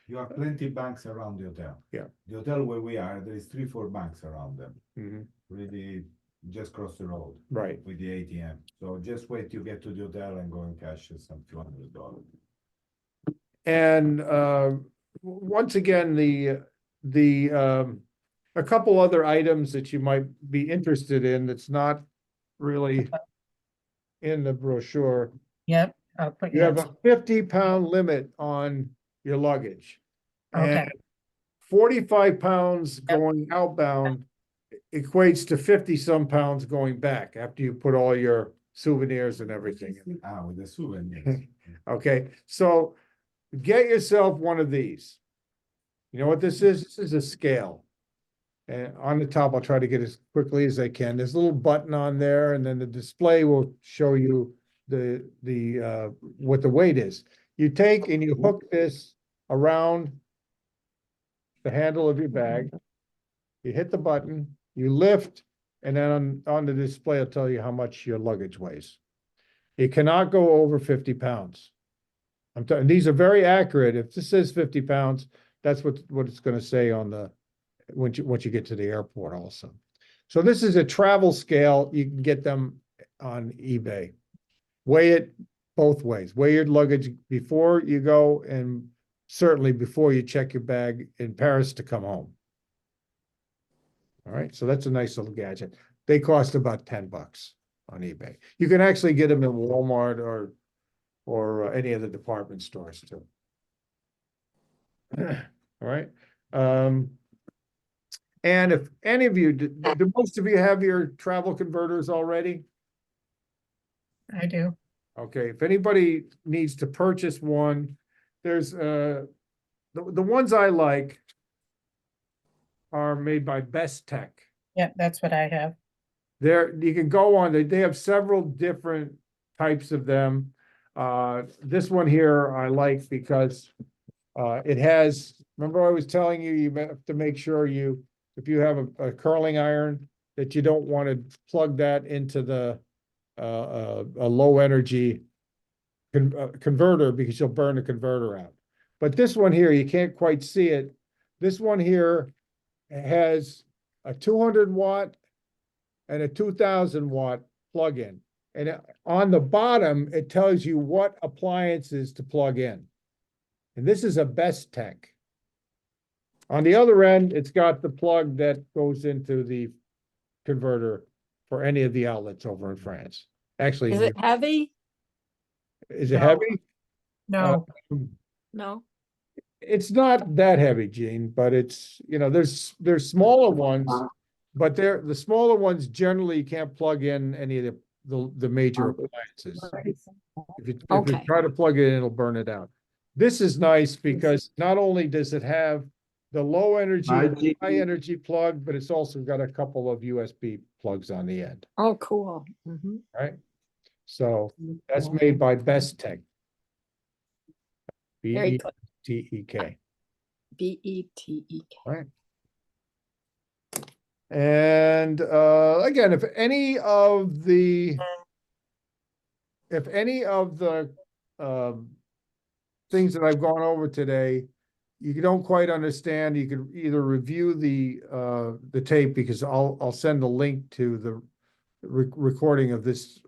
[SPEAKER 2] You have plenty banks around the hotel.
[SPEAKER 1] Yeah.
[SPEAKER 2] The hotel where we are, there is 3-4 banks around them.
[SPEAKER 1] mhm,
[SPEAKER 2] Really, just cross the road
[SPEAKER 1] right.
[SPEAKER 2] with the ATM. So just wait till you get to the hotel and go and cash some $200.
[SPEAKER 1] And once again, a couple other items that you might be interested in that's not really in the brochure.
[SPEAKER 5] Yep, I'll put
[SPEAKER 1] You
[SPEAKER 5] you.
[SPEAKER 1] have a 50-pound limit on your luggage.
[SPEAKER 5] Okay.
[SPEAKER 1] And 45 pounds going outbound equates to 50-some pounds going back after you put all your souvenirs and everything in.
[SPEAKER 2] With the souvenirs.
[SPEAKER 1] Okay, so get yourself one of these. You know what this is? This is a scale. And on the top, I'll try to get as quickly as I can. There's a little button on there, and then the display will show you what the weight is. You take and you hook this around the handle of your bag. You hit the button, you lift, and then on the display, it'll tell you how much your luggage weighs. It cannot go over 50 pounds. I'm telling, these are very accurate. If this says 50 pounds, that's what it's going to say on the, once you get to the airport also. So this is a travel scale. You can get them on eBay. Weigh it both ways. Weigh your luggage before you go, and certainly before you check your bag in Paris to come home. All right, so that's a nice little gadget. They cost about $10 on eBay. You can actually get them in Walmart or any of the department stores too. All right. And if any of you, do most of you have your travel converters already?
[SPEAKER 5] I do.
[SPEAKER 1] Okay, if anybody needs to purchase one, there's the ones I like are made by Best Tech.
[SPEAKER 5] Yeah, that's what I have.
[SPEAKER 1] You can go on, they have several different types of them. This one here I like because it has, remember I was telling you, you have to make sure if you have a curling iron, that you don't want to plug that into a low energy converter, because you'll burn the converter out. But this one here, you can't quite see it. This one here has a 200 watt and a 2000 watt plug-in. And on the bottom, it tells you what appliances to plug in. And this is a Best Tech. On the other end, it's got the plug that goes into the converter for any of the outlets over in France. Actually,
[SPEAKER 3] Is it heavy?
[SPEAKER 1] is it
[SPEAKER 5] No.
[SPEAKER 1] heavy?
[SPEAKER 5] No,
[SPEAKER 3] No.
[SPEAKER 1] It's not that heavy, Gene, but it's, there's smaller ones, but the smaller ones generally can't plug in any of the major appliances. If you
[SPEAKER 3] Okay.
[SPEAKER 1] try to plug it in, it'll burn it out. This is nice because not only does it have the low energy,
[SPEAKER 8] IG.
[SPEAKER 1] high energy plug, but it's also got a couple of USB plugs on the end,
[SPEAKER 3] Oh, cool. Mhm.
[SPEAKER 1] right? So that's made by Best Tech.
[SPEAKER 3] Very good.
[SPEAKER 1] BETEK,
[SPEAKER 3] BETEK.
[SPEAKER 1] right? And again, if any of the things that I've gone over today, you don't quite understand, you could either review the tape, because I'll send a link to the recording of this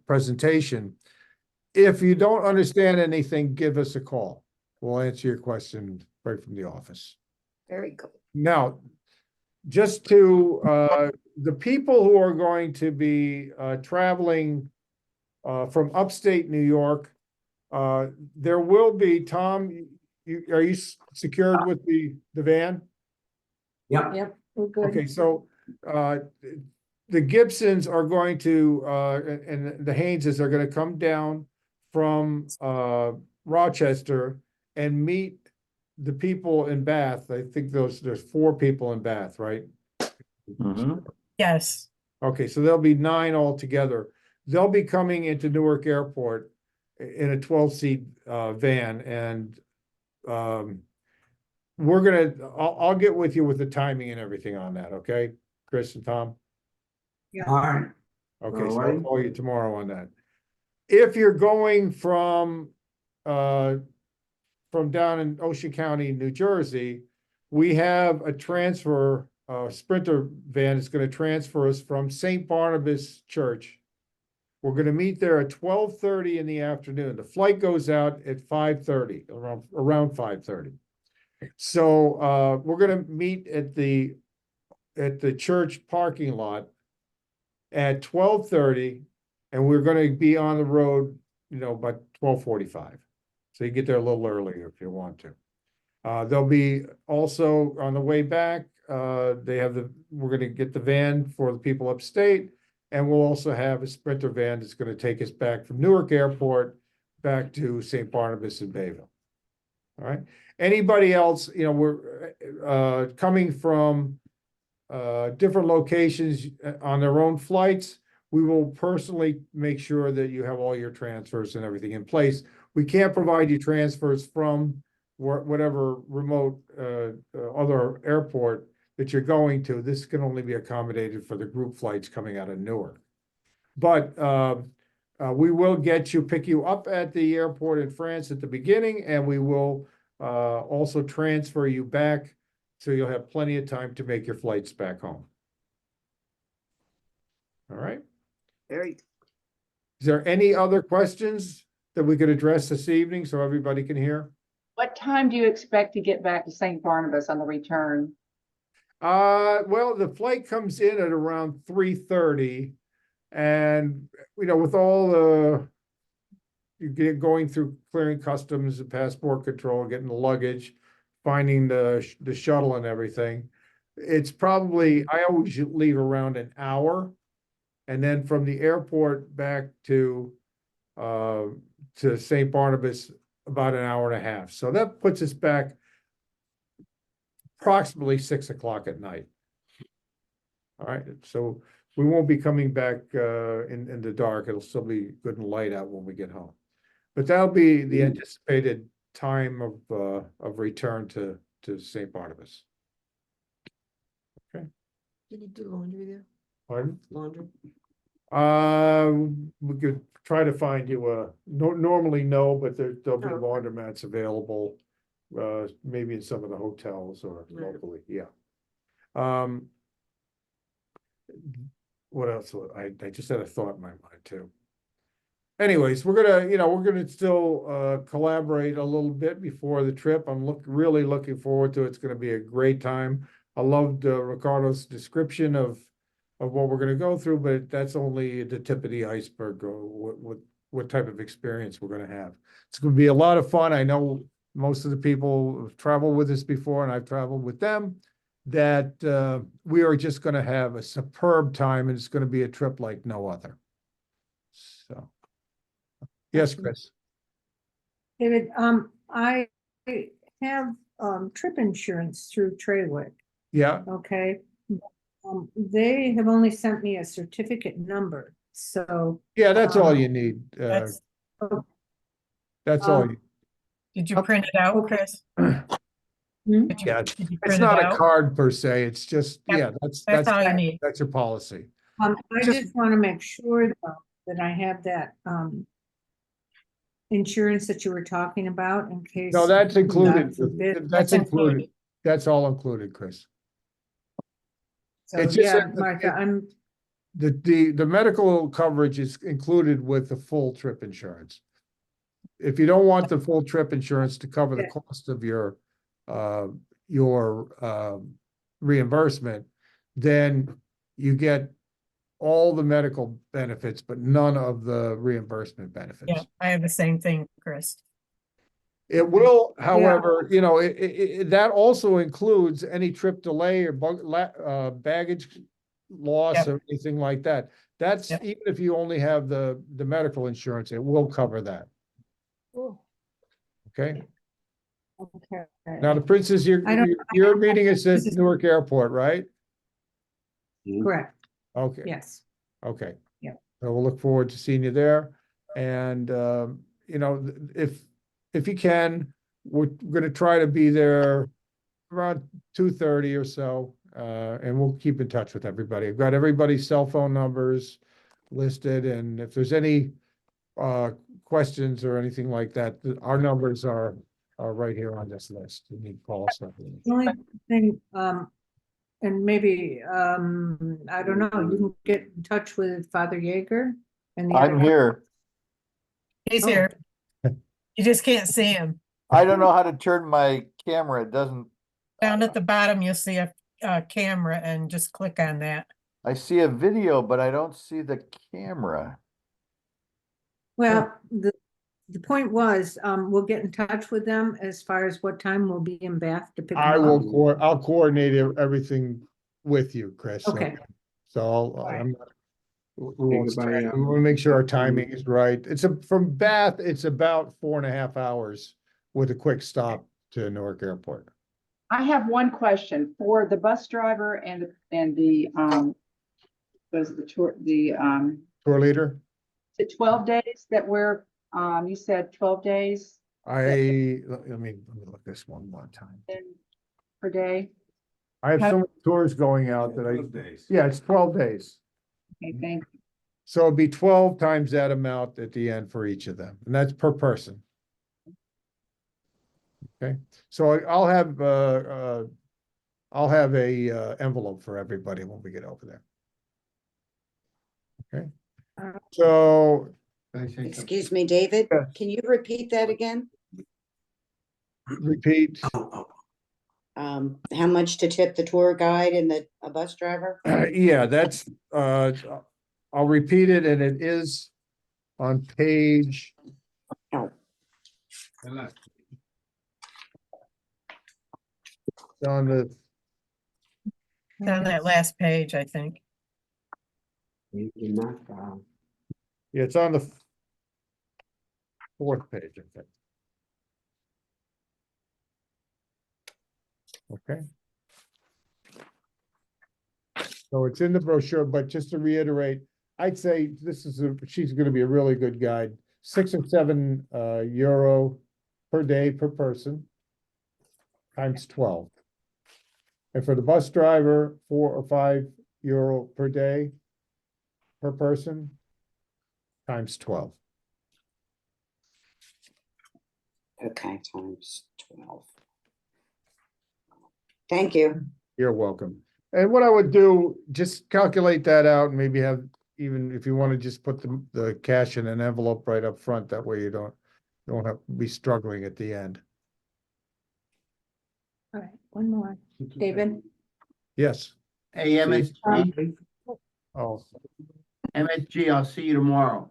[SPEAKER 1] presentation. If you don't understand anything, give us a call. We'll answer your question right from the office.
[SPEAKER 3] Very good.
[SPEAKER 1] Now, just to the people who are going to be traveling from upstate New York, there will be, Tom, are you secured with the van?
[SPEAKER 7] Yep, we're good.
[SPEAKER 1] Okay, so the Gibsons are going to and the Hayneses are going to come down from Rochester and meet the people in Bath. I think there's 4 people in Bath, right?
[SPEAKER 5] Yes.
[SPEAKER 1] Okay, so there'll be 9 altogether. They'll be coming into Newark Airport in a 12-seat van, and I'll get with you with the timing and everything on that, okay, Chris and Tom?
[SPEAKER 8] All right.
[SPEAKER 1] Okay, so I'll
[SPEAKER 8] Alright.
[SPEAKER 1] call you tomorrow on that. If you're going from down in Ocean County, New Jersey, we have a transfer, Sprinter van is going to transfer us from St. Barnabas Church. We're going to meet there at 12:30 in the afternoon. The flight goes out at 5:30, around 5:30. So we're going to meet at the church parking lot at 12:30, and we're going to be on the road, by 12:45. So you get there a little earlier if you want to. There'll be also on the way back, we're going to get the van for the people upstate, and we'll also have a Sprinter van that's going to take us back from Newark Airport back to St. Barnabas and Bayville. All right. Anybody else, we're coming from different locations on their own flights. We will personally make sure that you have all your transfers and everything in place. We can't provide you transfers from whatever remote other airport that you're going to. This can only be accommodated for the group flights coming out of Newark. But we will pick you up at the airport in France at the beginning, and we will also transfer you back, so you'll have plenty of time to make your flights back home. All right.
[SPEAKER 4] Very.
[SPEAKER 1] Is there any other questions that we could address this evening so everybody can hear?
[SPEAKER 9] What time do you expect to get back to St. Barnabas on the return?
[SPEAKER 1] Well, the flight comes in at around 3:30, and with all going through clearing customs and passport control, getting the luggage, finding the shuttle and everything, it's probably, I always leave around an hour, and then from the airport back to St. Barnabas about an hour and a half. So that puts us back approximately 6 o'clock at night. All right, so we won't be coming back in the dark. It'll still be good and light out when we get home. But that'll be the anticipated time of return to St. Barnabas.
[SPEAKER 4] Did you do laundry there?
[SPEAKER 1] Pardon?
[SPEAKER 4] Laundry?
[SPEAKER 1] We could try to find you normally no, but there'll be
[SPEAKER 4] Oh, okay.
[SPEAKER 1] laundromats available, maybe in some of the hotels or
[SPEAKER 4] Right.
[SPEAKER 1] locally, yeah. What else? I just had a thought in my mind too. Anyways, we're gonna still collaborate a little bit before the trip. I'm really looking forward to it. It's gonna be a great time. I loved Ricardo's description of what we're gonna go through, but that's only the tip of the iceberg, or what type of experience we're gonna have. It's gonna be a lot of fun. I know most of the people have traveled with us before, and I've traveled with them, that we are just gonna have a superb time, and it's gonna be a trip like no other. So. Yes,
[SPEAKER 4] Excellent.
[SPEAKER 1] Chris.
[SPEAKER 7] David, I have, trip insurance through Traywick,
[SPEAKER 1] Yeah,
[SPEAKER 7] okay? They have only sent me a certificate number, so,
[SPEAKER 1] yeah, that's all you need.
[SPEAKER 5] That's,
[SPEAKER 1] That's all.
[SPEAKER 7] um,
[SPEAKER 1] you-
[SPEAKER 5] did you print it out,
[SPEAKER 7] okay.
[SPEAKER 5] Chris?
[SPEAKER 7] Hmm?
[SPEAKER 5] Did you,
[SPEAKER 1] Yeah,
[SPEAKER 5] did you
[SPEAKER 1] it's
[SPEAKER 5] print it
[SPEAKER 1] not a
[SPEAKER 5] out?
[SPEAKER 1] card per se, it's just,
[SPEAKER 5] Yep,
[SPEAKER 1] yeah,
[SPEAKER 5] That's all you need.
[SPEAKER 1] that's your policy.
[SPEAKER 7] I
[SPEAKER 1] Just-
[SPEAKER 7] just want to make sure though, that I have that, insurance that you were talking about in case.
[SPEAKER 1] No, that's included.
[SPEAKER 7] God forbid.
[SPEAKER 1] That's
[SPEAKER 5] That's
[SPEAKER 1] included.
[SPEAKER 5] included.
[SPEAKER 1] That's all included, Chris.
[SPEAKER 7] So,
[SPEAKER 1] It's just
[SPEAKER 7] yeah,
[SPEAKER 1] that-
[SPEAKER 7] Martha, I'm,
[SPEAKER 1] The medical coverage is included with the full trip insurance. If you don't want the full trip insurance to cover the
[SPEAKER 7] Yeah.
[SPEAKER 1] cost of your reimbursement, then you get all the medical benefits, but none of the reimbursement
[SPEAKER 5] Yeah,
[SPEAKER 1] benefits.
[SPEAKER 5] I have the same thing, Chris.
[SPEAKER 1] It will, however, you know, that also includes any trip delay or baggage loss
[SPEAKER 5] Yep.
[SPEAKER 1] or anything like that. That's
[SPEAKER 5] Yep.
[SPEAKER 1] even if you only have the medical insurance, it will cover that. Okay,
[SPEAKER 7] okay.
[SPEAKER 1] now the Princess,
[SPEAKER 7] I don't-
[SPEAKER 1] your meeting is at
[SPEAKER 7] This is-
[SPEAKER 1] Newark Airport, right?
[SPEAKER 7] Correct,
[SPEAKER 1] Okay,
[SPEAKER 7] yes.
[SPEAKER 1] okay.
[SPEAKER 7] Yeah.
[SPEAKER 1] So we'll look forward to seeing you there. And, you know, if you can, we're gonna try to be there around 2:30 or so, and we'll keep in touch with everybody. I've got everybody's cell phone numbers listed, and if there's any questions or anything like that, our numbers are right here on this list. You need to call us.
[SPEAKER 7] The only thing, and maybe, I don't know, you can get in touch with Father Yeager and the
[SPEAKER 10] I'm
[SPEAKER 7] other.
[SPEAKER 10] here.
[SPEAKER 5] He's
[SPEAKER 7] Oh.
[SPEAKER 5] here. You just can't see him.
[SPEAKER 10] I don't know how to turn my camera. It doesn't,
[SPEAKER 5] Down at the bottom, you'll see a camera and just click on that.
[SPEAKER 10] I see a video, but I don't see the camera.
[SPEAKER 7] Well, the point was, we'll get in touch with them as far as what time we'll be in Bath to pick them
[SPEAKER 1] I
[SPEAKER 7] up.
[SPEAKER 1] will, I'll coordinate everything with you, Chris.
[SPEAKER 7] Okay.
[SPEAKER 1] So
[SPEAKER 7] right.
[SPEAKER 1] I'm not. We won't stress. We want to make sure our timing is right. From Bath, it's about 4.5 hours with a quick stop to Newark Airport.
[SPEAKER 9] I have one question for the bus driver and the, was the tour,
[SPEAKER 1] Tour leader,
[SPEAKER 9] is it 12 days that we're, you said 12 days
[SPEAKER 1] let me look this one more time.
[SPEAKER 9] per day?
[SPEAKER 1] I have so many tours going out that yeah, it's 12 days.
[SPEAKER 9] Okay, thank you.
[SPEAKER 1] So it'd be 12 times that amount at the end for each of them, and that's per person. Okay, so I'll have a envelope for everybody when we get over there. Okay, so
[SPEAKER 11] Excuse me, David,
[SPEAKER 1] Yes.
[SPEAKER 11] can you repeat that again?
[SPEAKER 1] repeat.
[SPEAKER 11] How much to tip the tour guide and a bus driver?
[SPEAKER 1] Yeah, that's, I'll repeat it, and it is on page.
[SPEAKER 11] Oh.
[SPEAKER 1] On the,
[SPEAKER 5] It's on that last page, I think.
[SPEAKER 1] yeah, it's on the 4th page, I think. Okay. So it's in the brochure, but just to reiterate, I'd say she's gonna be a really good guide. 6 or 7 euro per day per person. Times 12. And for the bus driver, 4 or 5 euro per day per person. Times 12.
[SPEAKER 11] Okay, times 12. Thank you.
[SPEAKER 1] You're welcome. And what I would do, just calculate that out and maybe have, even if you want to just put the cash in an envelope right up front, that way you don't have to be struggling at the end.
[SPEAKER 7] All right, one more. David?
[SPEAKER 1] Yes.
[SPEAKER 8] Hey, MSG,
[SPEAKER 1] Oh,
[SPEAKER 8] MSG, I'll see you tomorrow.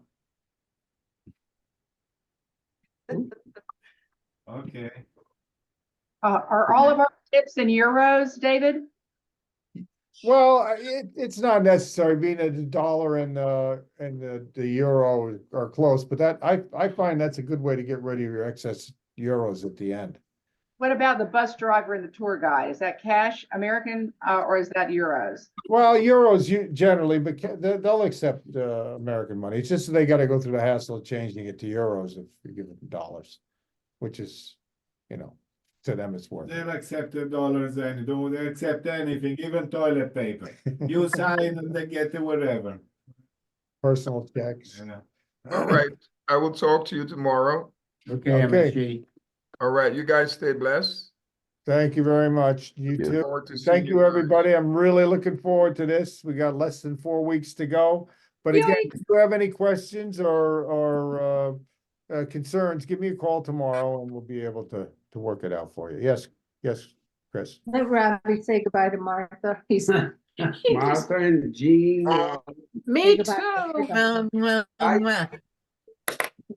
[SPEAKER 9] Are all of our tips in euros, David?
[SPEAKER 1] Well, it's not necessary, being that the dollar and the euro are close, but that, I find that's a good way to get rid of your excess euros at the end.
[SPEAKER 9] What about the bus driver and the tour guide? Is that cash, American, or is that euros?
[SPEAKER 1] Well, euros you generally, but they'll accept American money. It's just that they gotta go through the hassle of changing it to euros if you give them dollars, which is, to them it's worth it.
[SPEAKER 2] They'll accept the dollars and don't accept anything, even toilet paper. You sign and they get it whatever.
[SPEAKER 1] Personal checks.
[SPEAKER 12] All right, I will talk to you tomorrow.
[SPEAKER 8] Okay,
[SPEAKER 1] Okay.
[SPEAKER 8] MSG.
[SPEAKER 12] All right, you guys stay blessed.
[SPEAKER 1] Thank you very much. You
[SPEAKER 10] Thank you.
[SPEAKER 1] too.
[SPEAKER 12] Forward to seeing
[SPEAKER 1] Thank you,
[SPEAKER 12] guys.
[SPEAKER 1] everybody. I'm really looking forward to this. We got less than 4 weeks to go. But again, if you have any questions or concerns, give me a call tomorrow and we'll be able to work it out for you. Yes, Chris.
[SPEAKER 7] Let Robbie say goodbye to Martha. He's.
[SPEAKER 8] Martha and Jean.
[SPEAKER 3] Me
[SPEAKER 7] goodbye.
[SPEAKER 3] too.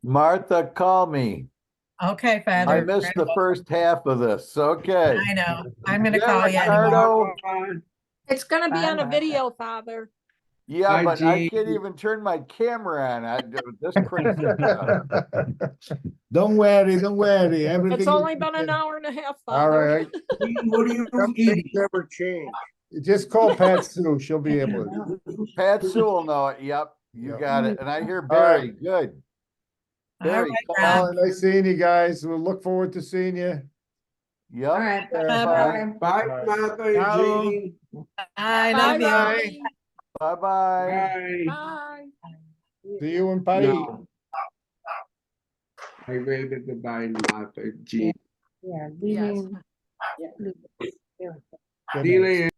[SPEAKER 10] Martha, call me.
[SPEAKER 5] Okay,
[SPEAKER 10] I
[SPEAKER 5] Father.
[SPEAKER 10] missed the first half of this. Okay.
[SPEAKER 5] I know. I'm gonna
[SPEAKER 10] Yeah,
[SPEAKER 5] call you
[SPEAKER 10] Ricardo.
[SPEAKER 5] anymore.
[SPEAKER 3] It's gonna be on a
[SPEAKER 7] Bye-bye.
[SPEAKER 3] video, Father.
[SPEAKER 10] Yeah,
[SPEAKER 8] Hi,
[SPEAKER 10] but I
[SPEAKER 8] Jean.
[SPEAKER 10] can't even turn my camera on. This crazy stuff.
[SPEAKER 2] Don't worry, everything.
[SPEAKER 3] It's only been an hour and a half,
[SPEAKER 1] All
[SPEAKER 3] Father.
[SPEAKER 1] right.
[SPEAKER 8] What do you eat?
[SPEAKER 12] Never change.
[SPEAKER 1] Just call Pat Sue. She'll be able to.
[SPEAKER 10] Pat Sue will know it. Yep, you
[SPEAKER 1] Yep.
[SPEAKER 10] got it. And I hear
[SPEAKER 1] All right.
[SPEAKER 10] Barry. Good.
[SPEAKER 5] All
[SPEAKER 10] Barry,
[SPEAKER 5] right,
[SPEAKER 10] call
[SPEAKER 5] Rob.
[SPEAKER 1] Nice seeing you guys. We'll look forward to seeing you.
[SPEAKER 10] Yep.
[SPEAKER 7] All right.
[SPEAKER 5] Bye-bye.
[SPEAKER 8] Bye,
[SPEAKER 1] Bye.
[SPEAKER 8] Martha and
[SPEAKER 2] Ciao.
[SPEAKER 8] Jean.
[SPEAKER 5] I
[SPEAKER 3] Bye,
[SPEAKER 5] love you.
[SPEAKER 3] Robbie.
[SPEAKER 10] Bye-bye.
[SPEAKER 8] Bye.
[SPEAKER 3] Bye.
[SPEAKER 1] See you in Patty.
[SPEAKER 8] No. I waited to buy Martha and Jean.
[SPEAKER 7] Yeah,
[SPEAKER 3] Yes.
[SPEAKER 7] leaving.
[SPEAKER 1] Good
[SPEAKER 8] See you
[SPEAKER 1] night.
[SPEAKER 8] later.